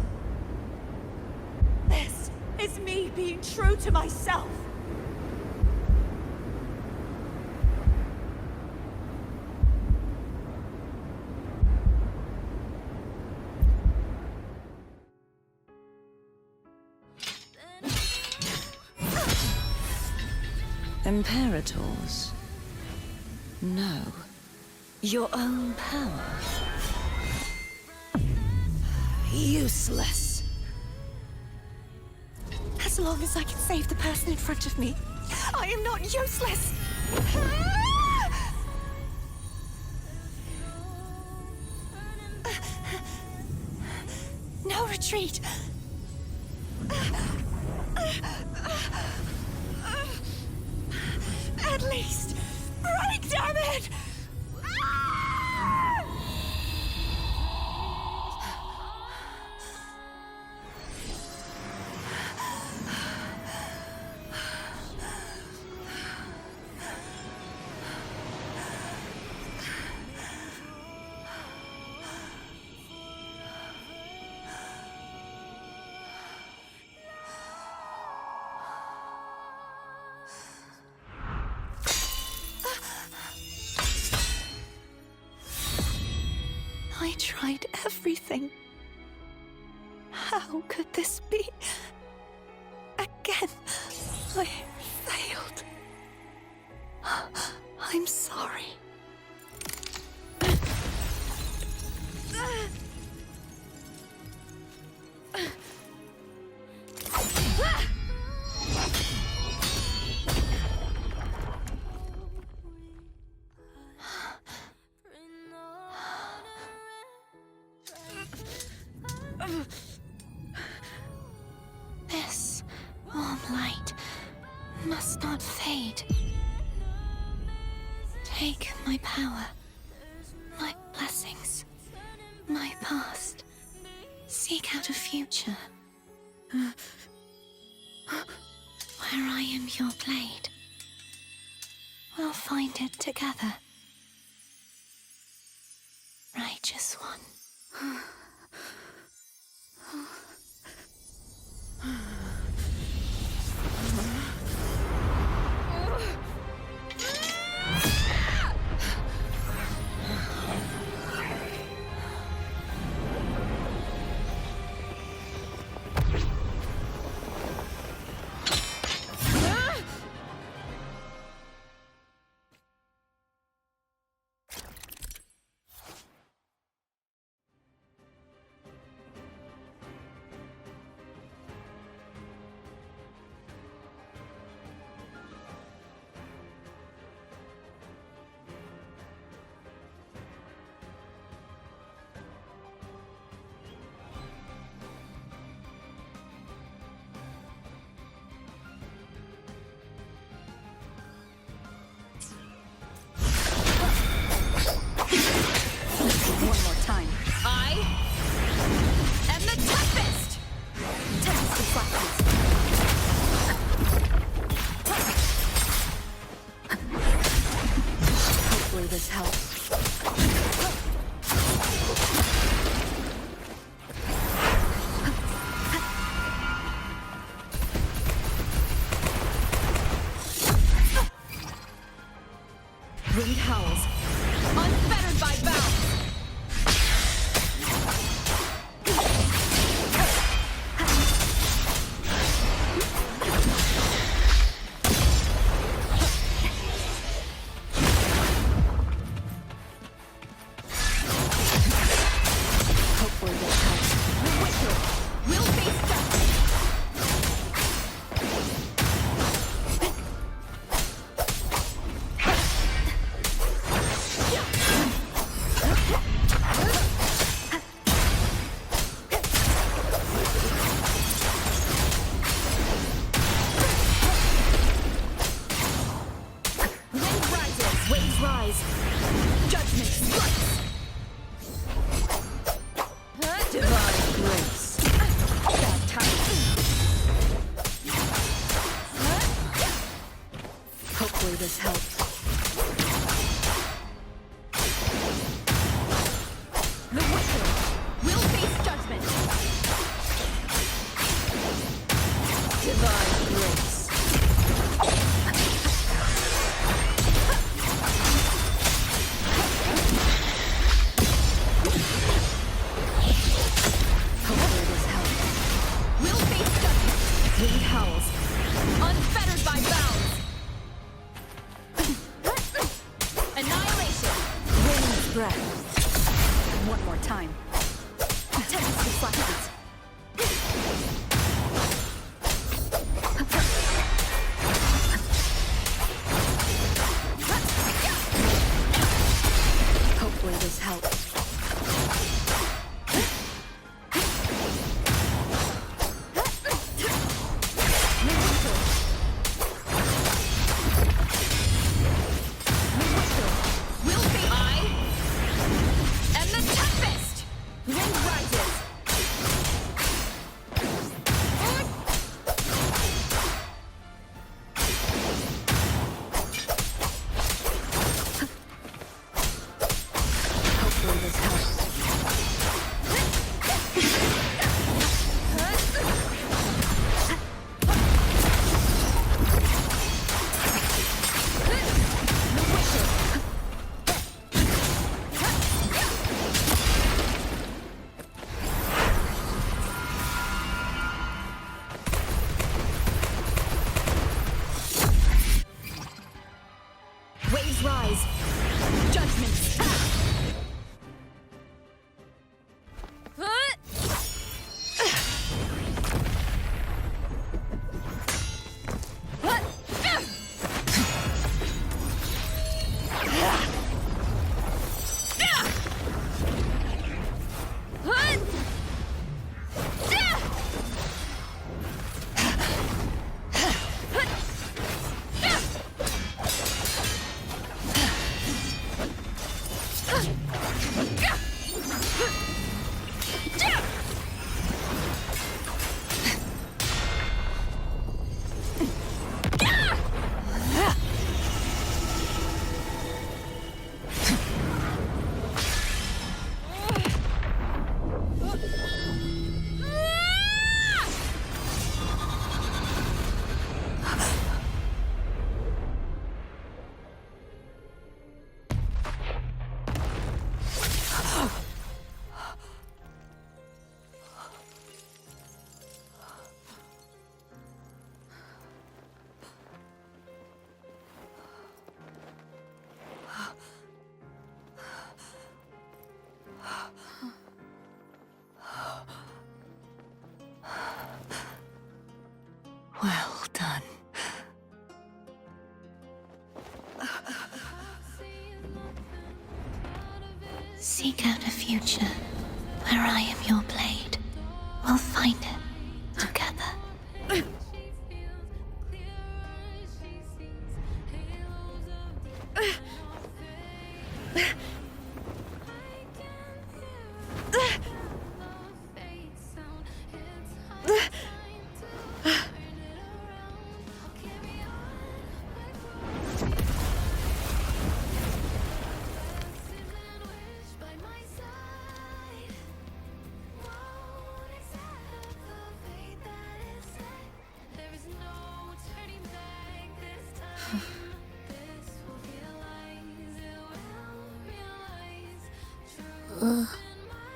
[SPEAKER 1] This is me being true to myself! Imperators? No. Your own power? Useless. As long as I can save the person in front of me, I am not useless! No retreat! At least break, damn it! I tried everything. How could this be? Again, I failed. I'm sorry. This warm light must not fade. Take my power, my blessings, my past. Seek out a future where I am your blade. We'll find it together. Righteous one.
[SPEAKER 6] This helps. Wind howls, unfettered by bounds. This helps. The Wicked will face judgment. Divine grace. Hopefully this helps. Will face judgment. Wind howls, unfettered by bounds. Breath. One more time. Tempest reflections. Hopefully this helps.
[SPEAKER 4] Judgments!
[SPEAKER 1] Well done. Seek out a future where I am your blade. We'll find it together.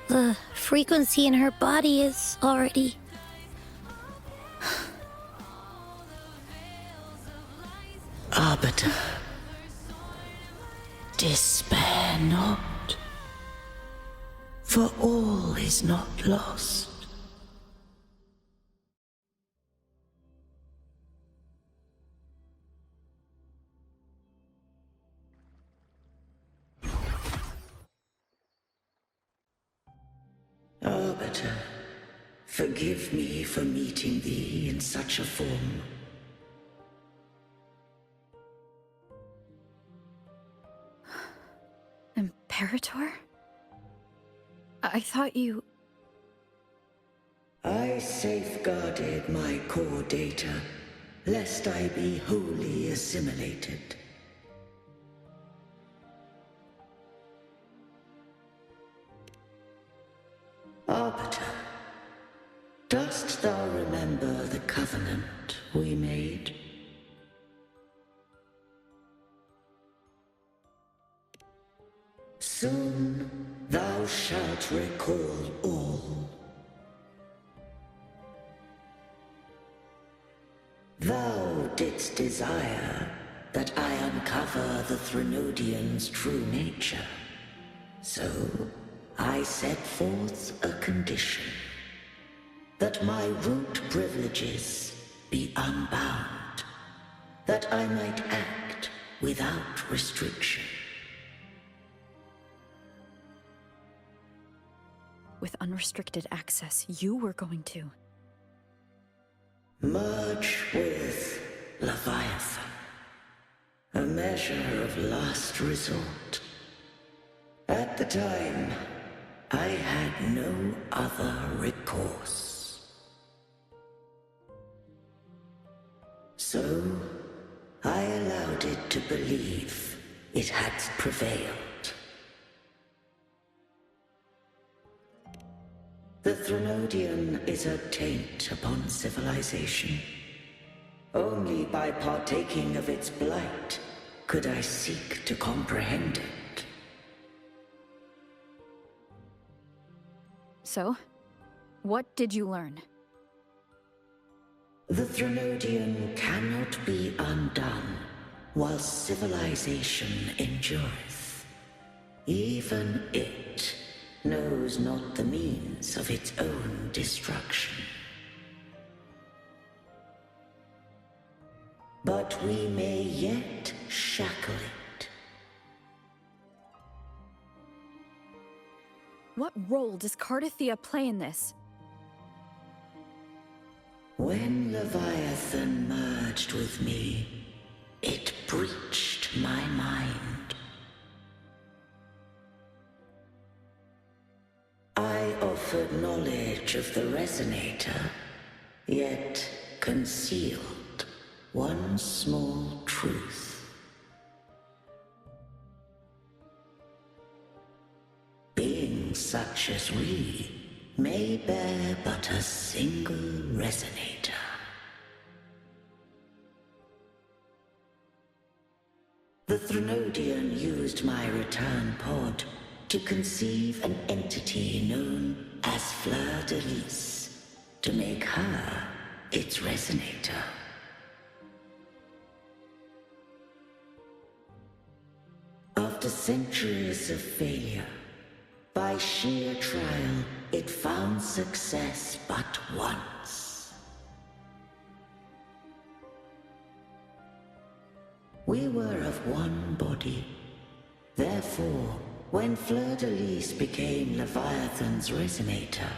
[SPEAKER 3] The frequency in her body is already...
[SPEAKER 2] Arbiter, despair not, for all is not lost. Arbiter, forgive me for meeting thee in such a form.
[SPEAKER 4] Imperator? I thought you...
[SPEAKER 2] I safeguarded my core data, lest I be wholly assimilated. Arbiter, dost thou remember the covenant we made? Soon thou shalt recall all. Thou didst desire that I uncover the Threnodian's true nature. So I set forth a condition. That my root privileges be unbound. That I might act without restriction.
[SPEAKER 4] With unrestricted access, you were going to...
[SPEAKER 2] Merge with Leviathan. A measure of last resort. At the time, I had no other recourse. So, I allowed it to believe it had prevailed. The Threnodian is a taint upon civilization. Only by partaking of its blight could I seek to comprehend it.
[SPEAKER 4] So, what did you learn?
[SPEAKER 2] The Threnodian cannot be undone while civilization endureth. Even it knows not the means of its own destruction. But we may yet shackle it.
[SPEAKER 7] What role does Cowardice play in this?
[SPEAKER 2] When Leviathan merged with me, it breached my mind. I offered knowledge of the Resonator, yet concealed one small truth. Beings such as we may bear but a single Resonator. The Threnodian used my return pod to conceive an entity known as Fleur de Lis, to make her its Resonator. After centuries of failure, by sheer trial, it found success but once. We were of one body. Therefore, when Fleur de Lis became Leviathan's Resonator,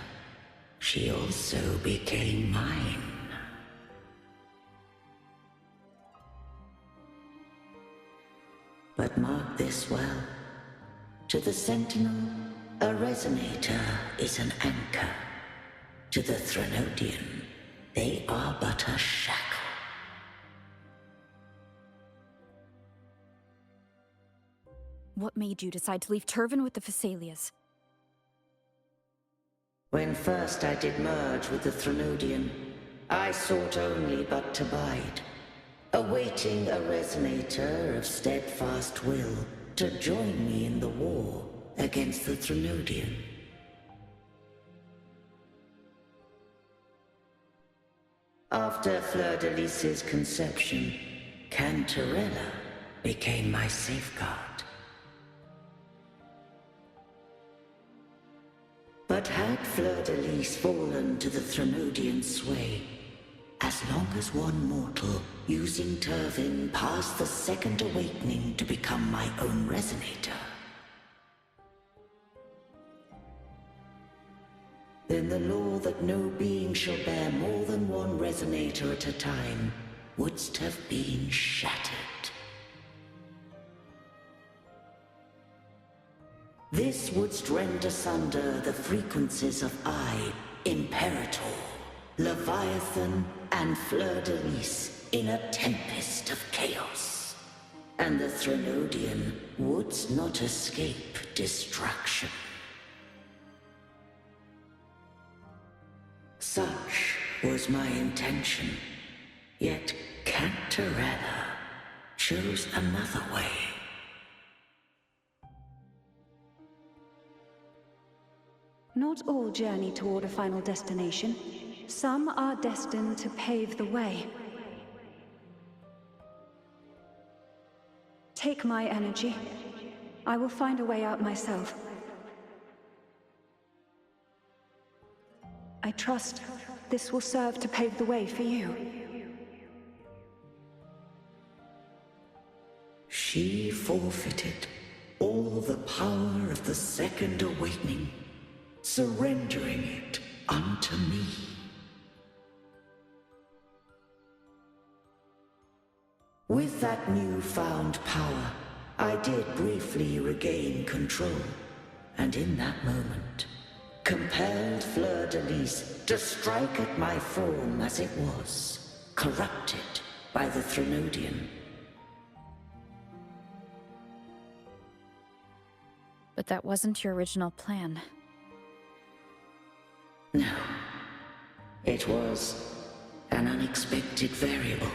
[SPEAKER 2] she also became mine. But mark this well. To the Sentinel, a Resonator is an anchor. To the Threnodian, they are but a shackle.
[SPEAKER 7] What made you decide to leave Turvan with the Phassalias?
[SPEAKER 2] When first I did merge with the Threnodian, I sought only but to bide, awaiting a Resonator of steadfast will to join me in the war against the Threnodian. After Fleur de Lis's conception, Cantarella became my safeguard. But had Fleur de Lis fallen to the Threnodian sway, as long as one mortal using Turvan passed the second awakening to become my own Resonator, then the law that no being shall bear more than one Resonator at a time wouldst have been shattered. This wouldst rend asunder the frequencies of I, Imperator, Leviathan, and Fleur de Lis in a tempest of chaos. And the Threnodian wouldst not escape destruction. Such was my intention, yet Cantarella chose another way.
[SPEAKER 8] Not all journey toward a final destination. Some are destined to pave the way. Take my energy. I will find a way out myself. I trust this will serve to pave the way for you.
[SPEAKER 2] She forfeited all the power of the second awakening, surrendering it unto me. With that newfound power, I did briefly regain control, and in that moment, compelled Fleur de Lis to strike at my form as it was, corrupted by the Threnodian.
[SPEAKER 7] But that wasn't your original plan.
[SPEAKER 2] No. It was an unexpected variable.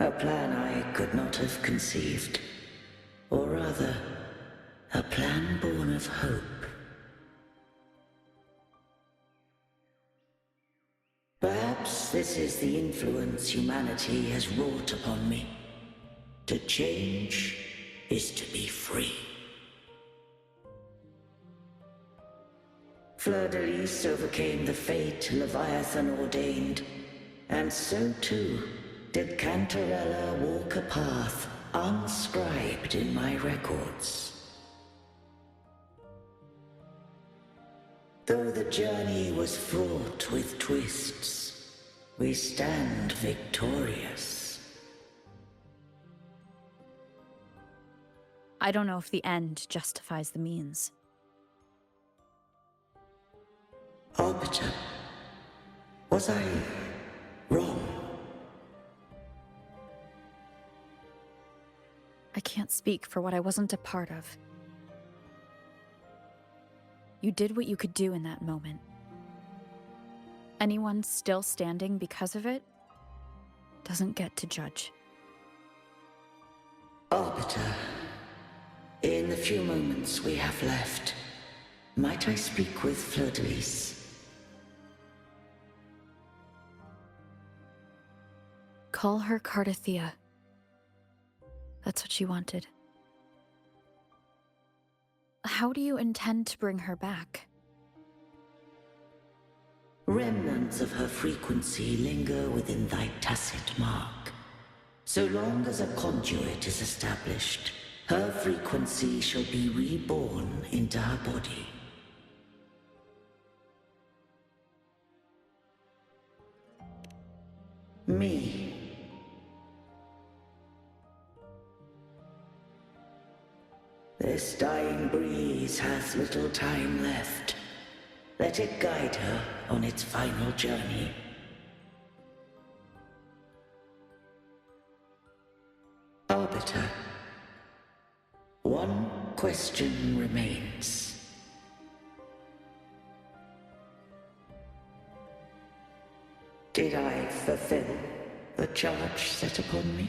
[SPEAKER 2] A plan I could not have conceived. Or rather, a plan born of hope. Perhaps this This is the influence humanity has wrought upon me. To change is to be free. Fleur-de-Lis overcame the fate Leviathan ordained, and so too did Cantarella walk a path unscribed in my records. Though the journey was fraught with twists, we stand victorious.
[SPEAKER 7] I don't know if the end justifies the means.
[SPEAKER 2] Arbiter, was I wrong?
[SPEAKER 7] I can't speak for what I wasn't a part of. You did what you could do in that moment. Anyone still standing because of it doesn't get to judge.
[SPEAKER 2] Arbiter, in the few moments we have left, might I speak with Fleur-de-Lis?
[SPEAKER 7] Call her Cardathea. That's what she wanted. How do you intend to bring her back?
[SPEAKER 2] Remnants of her frequency linger within thy tacit mark. So long as a conduit is established, her frequency shall be reborn into her body. Me. This dying breeze has little time left. Let it guide her on its final journey. Arbiter, one question remains. Did I fulfill the charge set upon me?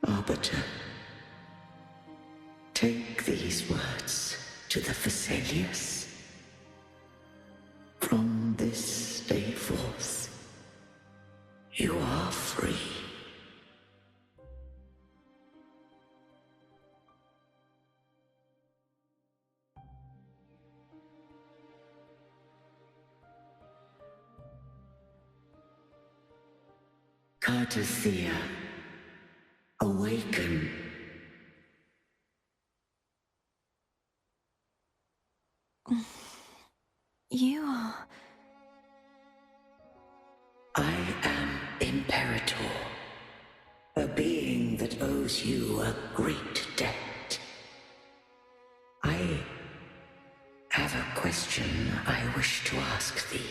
[SPEAKER 2] Arbiter, take these words to the Phasaelius. From this day forth, you are free. Cardathea, awaken.
[SPEAKER 1] You are...
[SPEAKER 2] I am Imperator, a being that owes you a great debt. I have a question I wish to ask thee.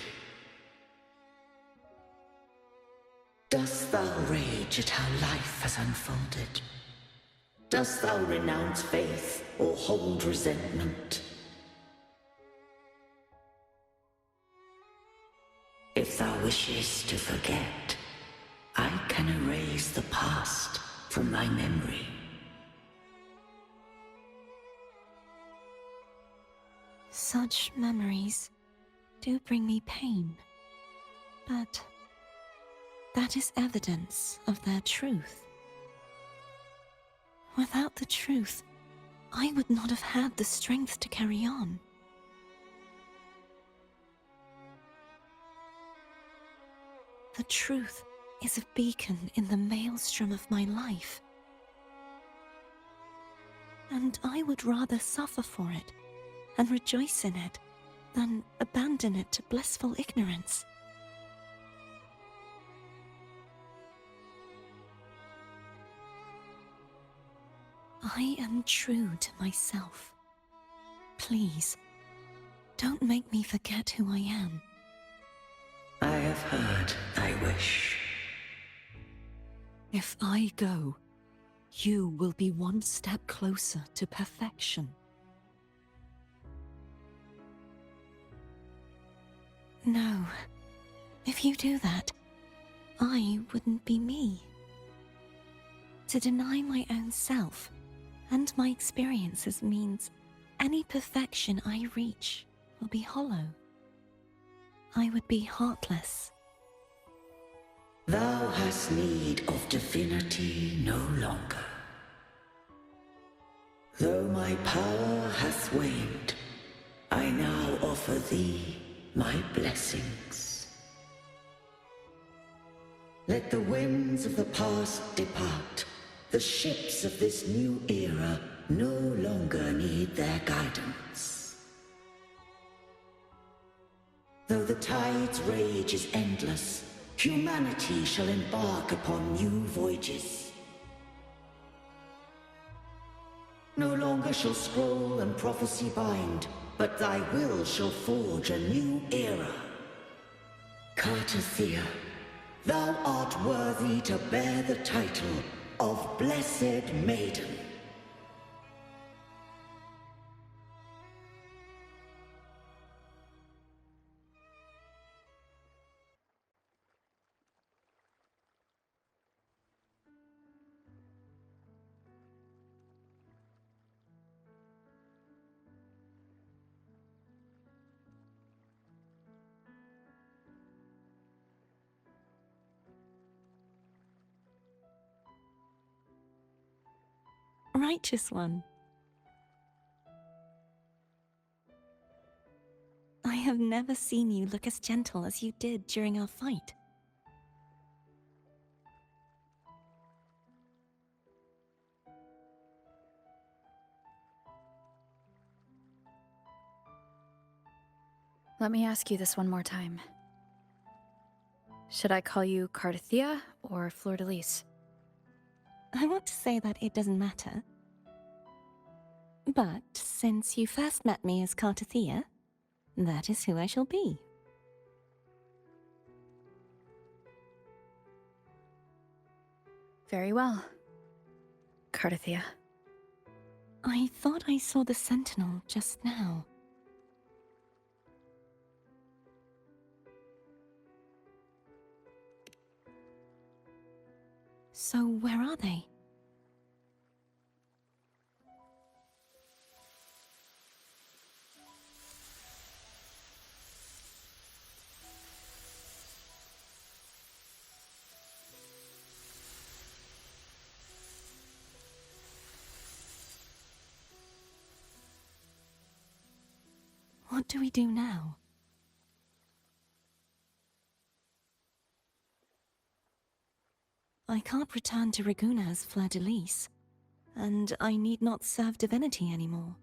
[SPEAKER 2] Dost thou rage at how life has unfolded? Dost thou renounce faith or hold resentment? If thou wishes to forget, I can erase the past from thy memory.
[SPEAKER 1] Such memories do bring me pain, but that is evidence of their truth. Without the truth, I would not have had the strength to carry on. The truth is a beacon in the maelstrom of my life, and I would rather suffer for it and rejoice in it than abandon it to blissful ignorance. I am true to myself. Please, don't make me forget who I am.
[SPEAKER 2] I have heard thy wish.
[SPEAKER 1] If I go, you will be one step closer to perfection. No, if you do that, I wouldn't be me. To deny my own self and my experiences means any perfection I reach will be hollow. I would be heartless.
[SPEAKER 2] Thou hast need of divinity no longer. Though my power hath waned, I now offer thee my blessings. Let the winds of the past depart. The ships of this new era no longer need their guidance. Though the tide's rage is endless, humanity shall embark upon new voyages. No longer shall scroll and prophecy bind, but thy will shall forge a new era. Cartathea, thou art worthy to bear the title of Blessed Maiden.
[SPEAKER 1] Righteous one. I have never seen you look as gentle as you did during our fight.
[SPEAKER 4] Let me ask you this one more time. Should I call you Cartathea or Fleur-de-Lis?
[SPEAKER 1] I want to say that it doesn't matter. But since you first met me as Cartathea, that is who I shall be.
[SPEAKER 4] Very well, Cartathea.
[SPEAKER 1] I thought I saw the sentinel just now. So where are they? What do we do now? I can't return to Raguna as Fleur-de-Lis, and I need not serve divinity anymore.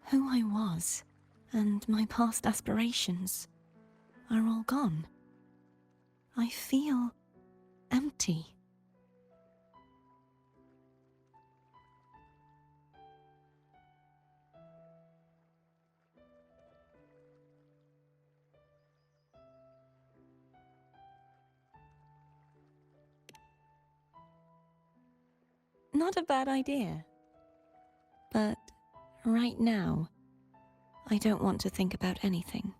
[SPEAKER 1] Who I was, and my past aspirations, are all gone. I feel empty. Not a bad idea. But right now, I don't want to think about anything.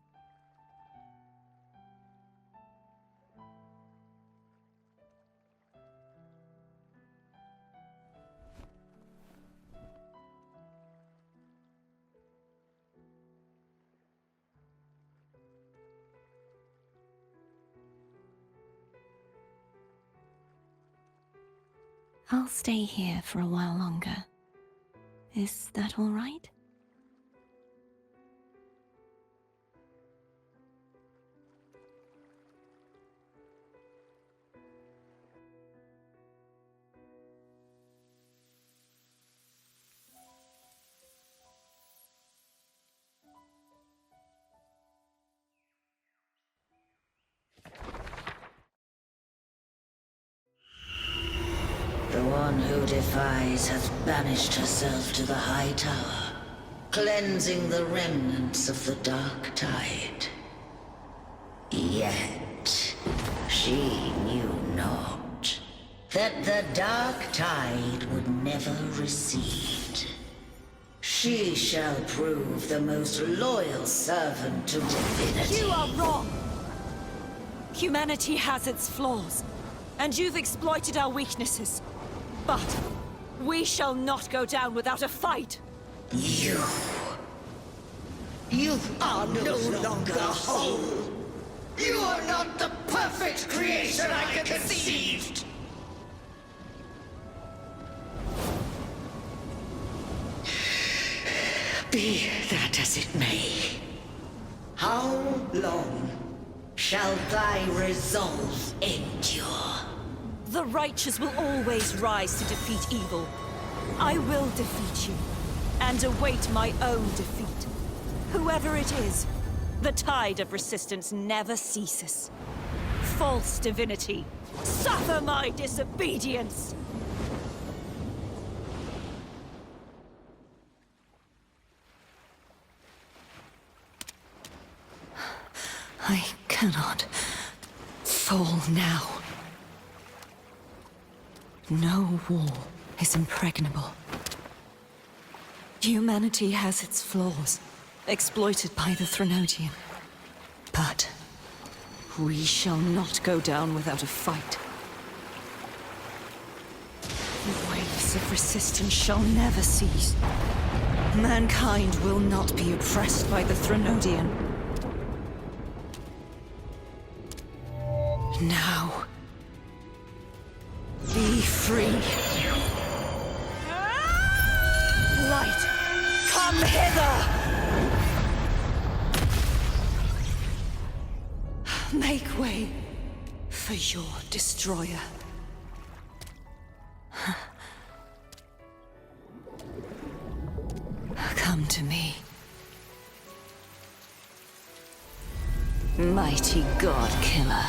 [SPEAKER 1] I'll stay here for a while longer. Is that all right?
[SPEAKER 2] The one who defies has banished herself to the high tower, cleansing the remnants of the dark tide. Yet, she knew not that the dark tide would never recede. She shall prove the most loyal servant to divinity.
[SPEAKER 3] You are wrong!
[SPEAKER 1] Humanity has its flaws, and you've exploited our weaknesses. But we shall not go down without a fight!
[SPEAKER 2] You are no longer whole! You are not the perfect creation I conceived! Be that as it may, how long shall thy resolve endure?
[SPEAKER 1] The righteous will always rise to defeat evil. I will defeat you, and await my own defeat. Whoever it is, the tide of resistance never ceases. False divinity, suffer my disobedience! I cannot fall now. No wall is impregnable. Humanity has its flaws, exploited by the Threnodian. But we shall not go down without a fight. The waves of resistance shall never cease. Mankind will not be oppressed by the Threnodian. Now, be free. Light, come hither! Make way for your destroyer. Come to me. Mighty God Killer.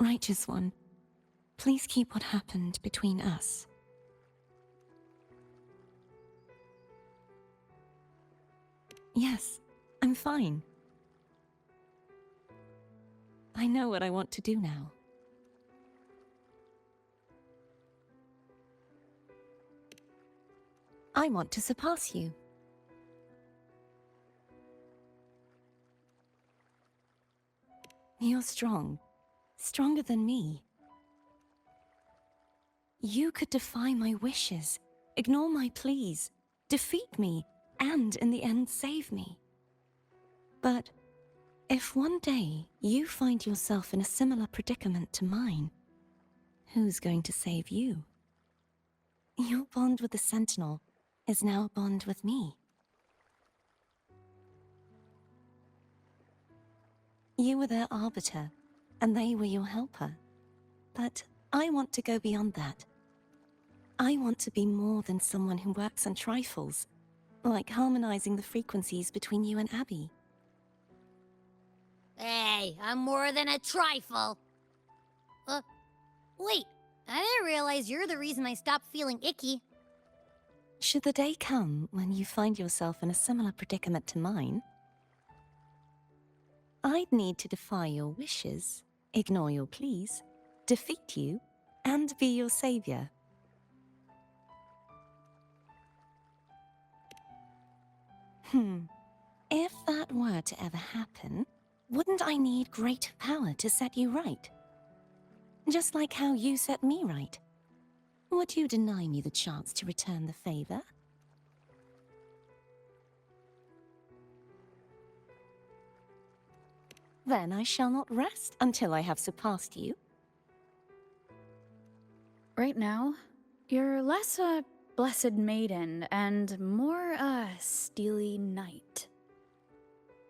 [SPEAKER 1] Righteous One, please keep what happened between us. Yes, I'm fine. I know what I want to do now. I want to surpass you. You're strong. Stronger than me. You could defy my wishes, ignore my pleas, defeat me, and in the end save me. But if one day you find yourself in a similar predicament to mine, who's going to save you? Your bond with the Sentinel is now a bond with me. You were their arbiter, and they were your helper. But I want to go beyond that. I want to be more than someone who works on trifles, like harmonizing the frequencies between you and Abby.
[SPEAKER 3] Hey, I'm more than a trifle. Wait, I didn't realize you're the reason I stopped feeling icky.
[SPEAKER 1] Should the day come when you find yourself in a similar predicament to mine, I'd need to defy your wishes, ignore your pleas, defeat you, and be your savior. If that were to ever happen, wouldn't I need great power to set you right? Just like how you set me right. Would you deny me the chance to return the favor? Then I shall not rest until I have surpassed you.
[SPEAKER 4] Right now, you're less a blessed maiden and more a steely knight.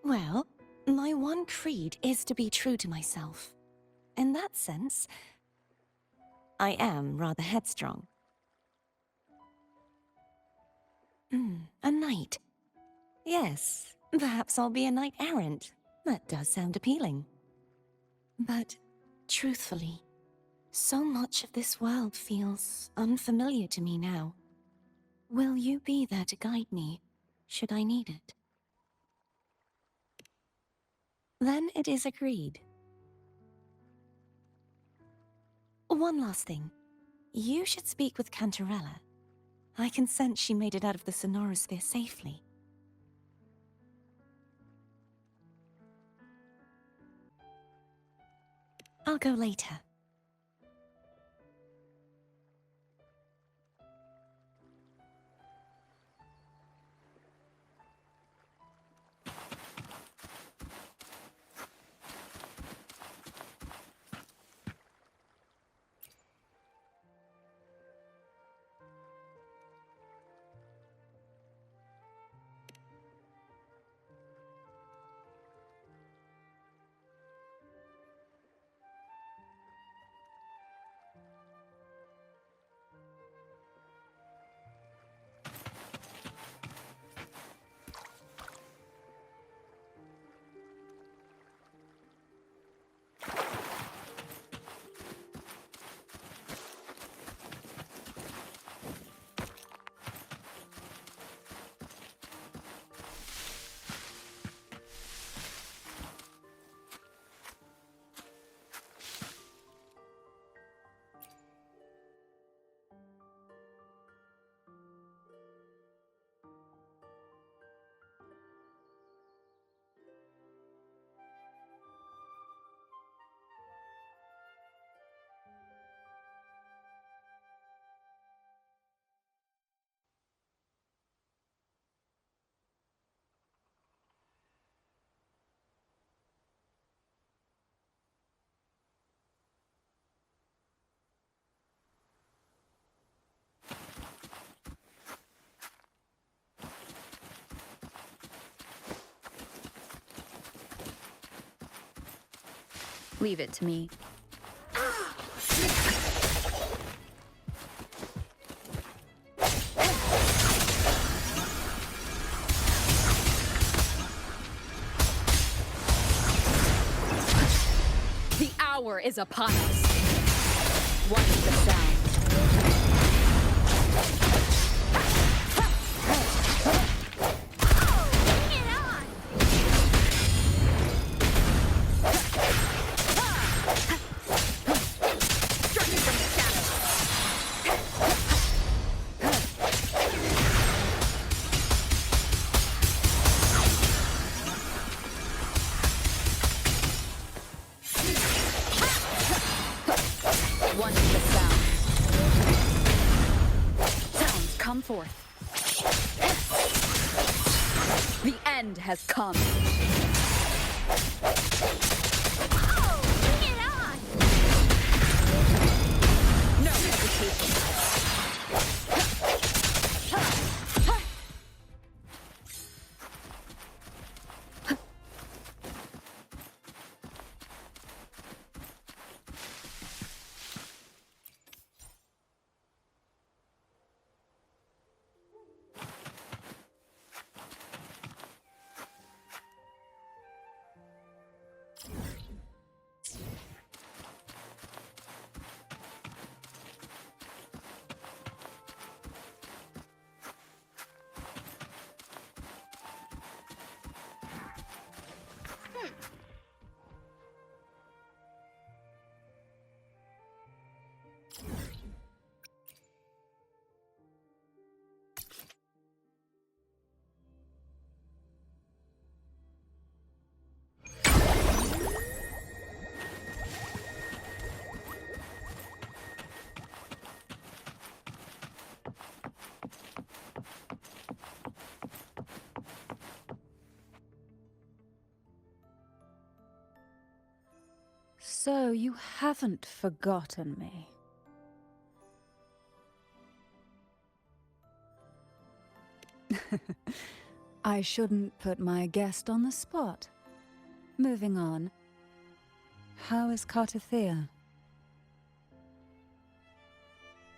[SPEAKER 1] Well, my one creed is to be true to myself. In that sense, I am rather headstrong. A knight. Yes, perhaps I'll be a knight errant. That does sound appealing. But, truthfully, so much of this world feels unfamiliar to me now. Will you be there to guide me, should I need it? Then it is agreed. One last thing. You should speak with Cantarella. I can sense she made it out of the Sonorosphere safely. I'll go later.
[SPEAKER 7] Leave it to me. The hour is upon us. What is the sound? One is the sound. Sounds come forth. The end has come.
[SPEAKER 3] Bring it on!
[SPEAKER 7] No hesitation.
[SPEAKER 6] So you haven't forgotten me. I shouldn't put my guest on the spot. Moving on. How is Cartathea?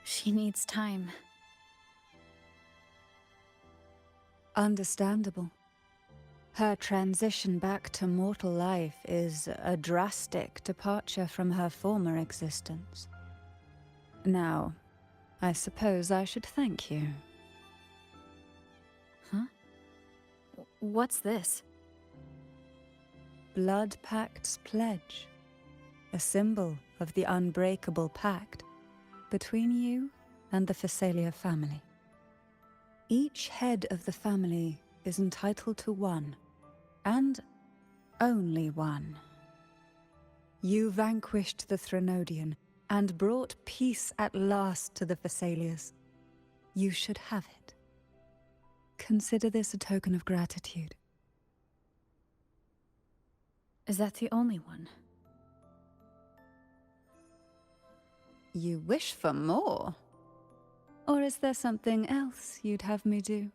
[SPEAKER 7] She needs time.
[SPEAKER 6] Understandable. Her transition back to mortal life is a drastic departure from her former existence. Now, I suppose I should thank you.
[SPEAKER 7] Huh? What's this?
[SPEAKER 6] Blood Pact's pledge. A symbol of the unbreakable pact between you and the Phasalia family. Each head of the family is entitled to one, and only one. You vanquished the Threnodian and brought peace at last to the Phasalias. You should have it. Consider this a token of gratitude.
[SPEAKER 7] Is that the only one?
[SPEAKER 6] You wish for more? Or is there something else you'd have me do?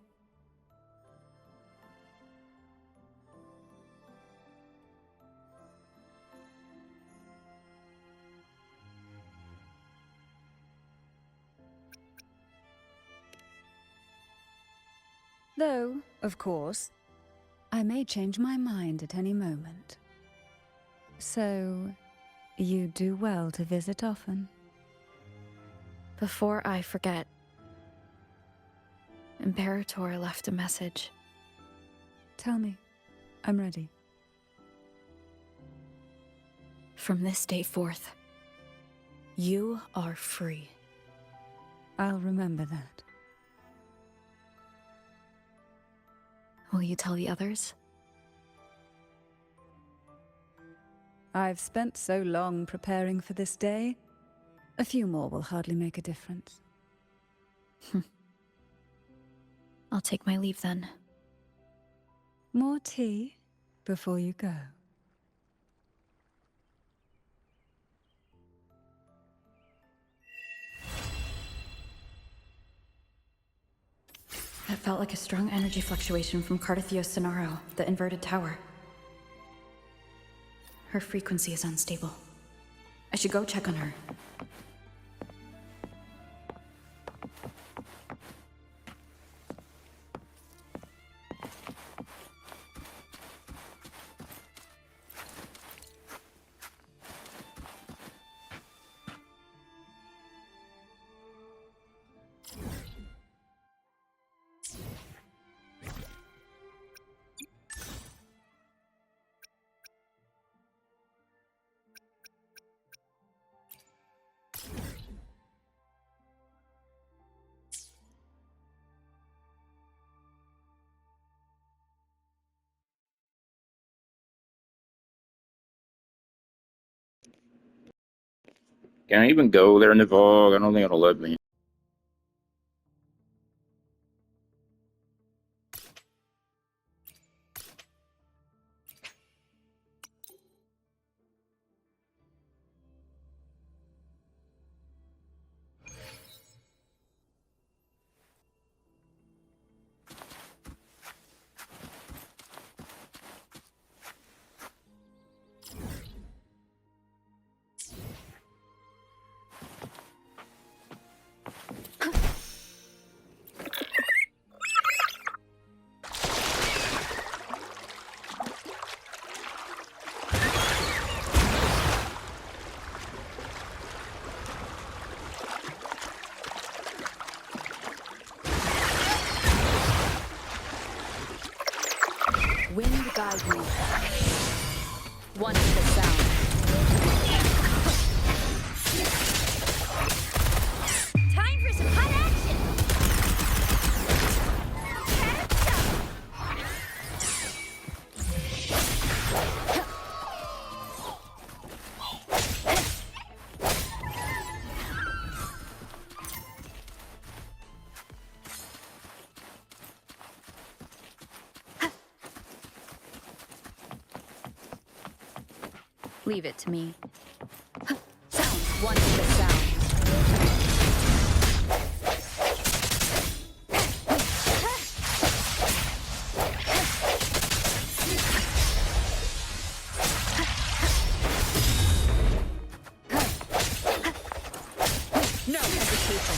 [SPEAKER 6] Though, of course, I may change my mind at any moment. So, you do well to visit often.
[SPEAKER 7] Before I forget, Imperator left a message.
[SPEAKER 6] Tell me. I'm ready.
[SPEAKER 7] From this day forth, you are free.
[SPEAKER 6] I'll remember that.
[SPEAKER 7] Will you tell the others?
[SPEAKER 6] I've spent so long preparing for this day. A few more will hardly make a difference.
[SPEAKER 7] I'll take my leave then.
[SPEAKER 6] More tea before you go.
[SPEAKER 4] That felt like a strong energy fluctuation from Cardathio's Sonaro, the inverted tower. Her frequency is unstable. I should go check on her.
[SPEAKER 9] Can I even go there in the fog? I don't think it'll let me.
[SPEAKER 7] Wind guide me. One is the sound.
[SPEAKER 3] Time for some hot action!
[SPEAKER 7] Leave it to me. Sound. One is the sound. No hesitation.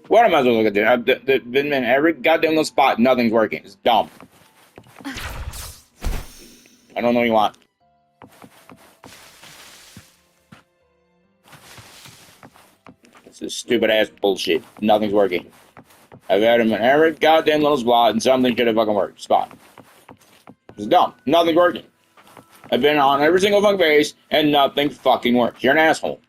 [SPEAKER 9] What am I supposed to do? I've been in every goddamn little spot. Nothing's working. It's dumb. I don't know what you want. This is stupid ass bullshit. Nothing's working. I've had him in every goddamn little spot and something should have fucking worked. Spot. It's dumb. Nothing's working. I've been on every single fucking base and nothing fucking works. You're an asshole.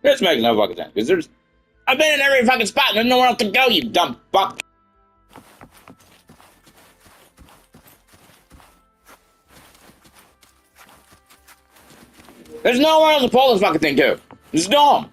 [SPEAKER 9] This makes no fucking sense. Because I've been in every fucking spot and there's nowhere else to go, you dumb fuck. There's nowhere else to pull this fucking thing to. It's dumb.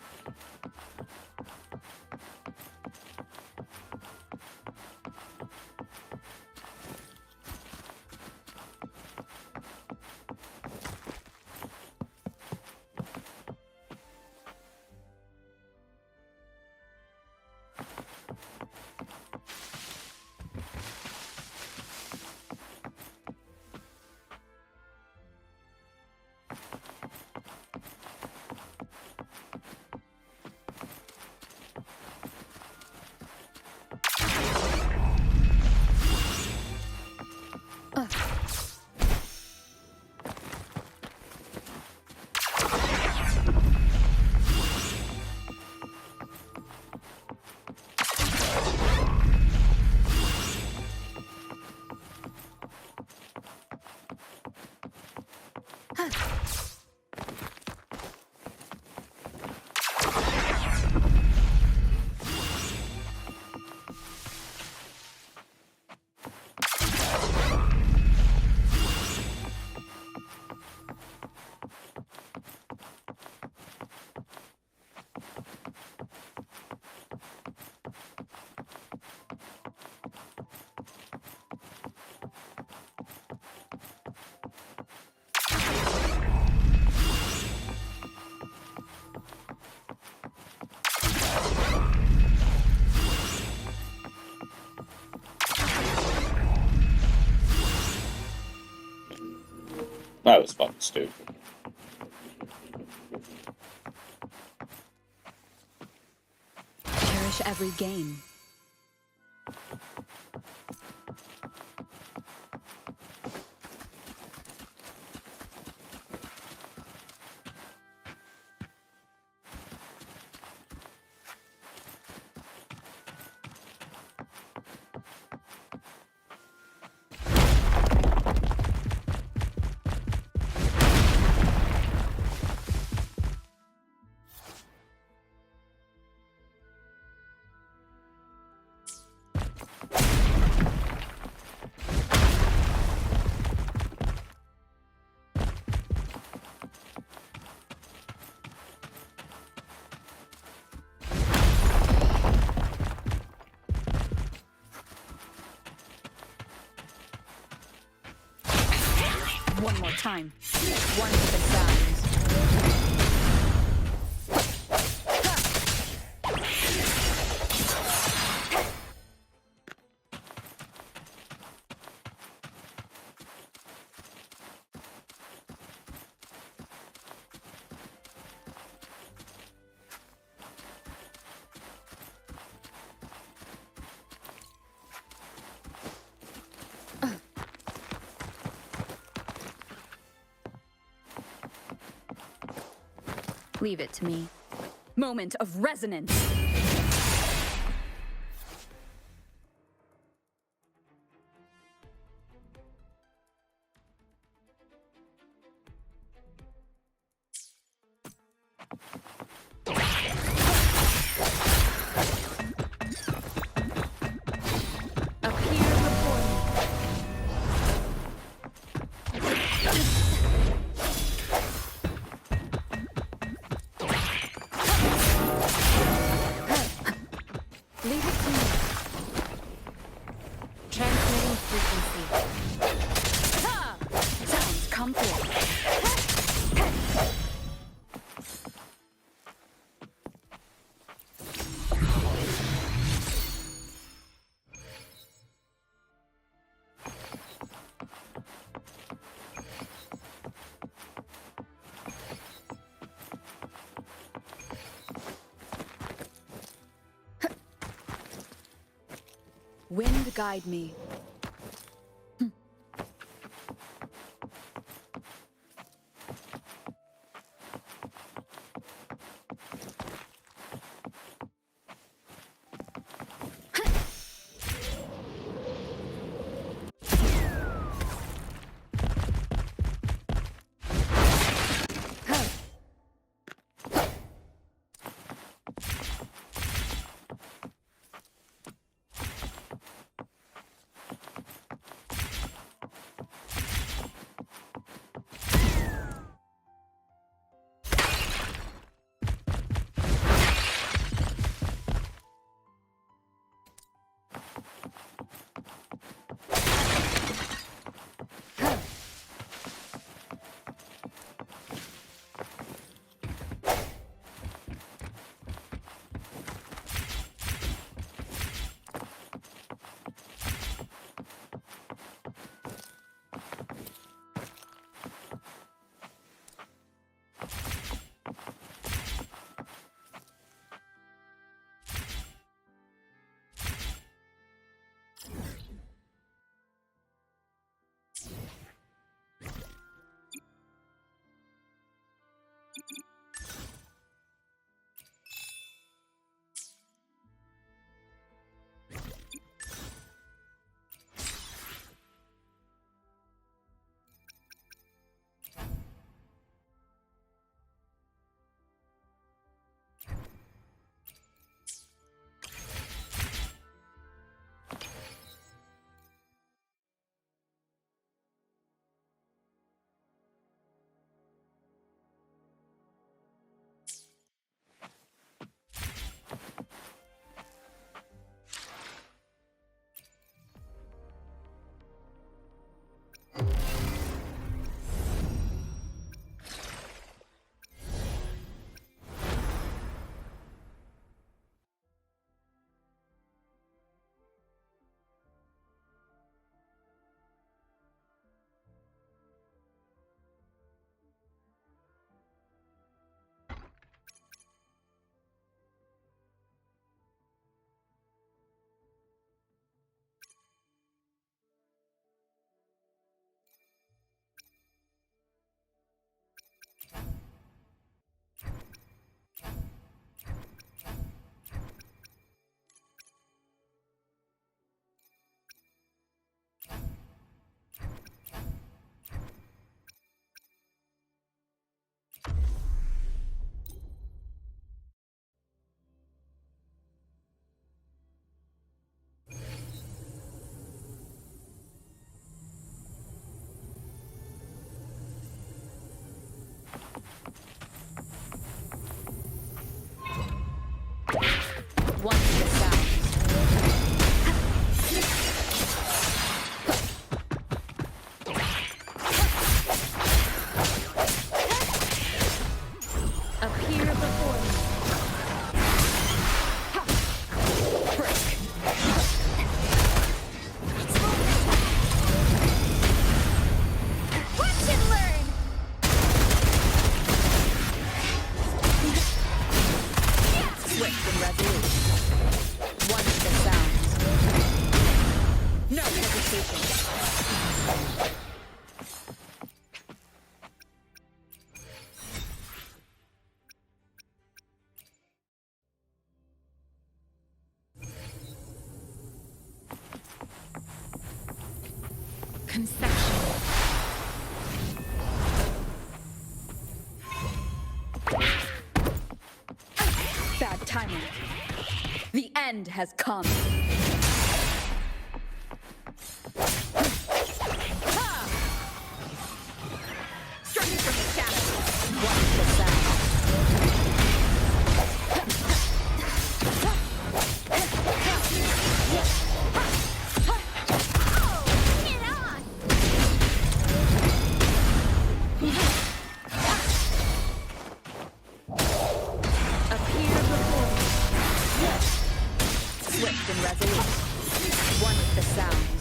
[SPEAKER 9] That was fucking stupid.
[SPEAKER 7] Cherish every game. One more time. One for the sounds. Leave it to me. Moment of resonance. Appear before me. Leave it to me. Transmitting frequency. Ha! Sounds come forth. Wind guide me. The end has come. Straight from the shadows. Watch the sound.
[SPEAKER 3] Get on!
[SPEAKER 7] Appear before me. Swift and resolute. One with the sound.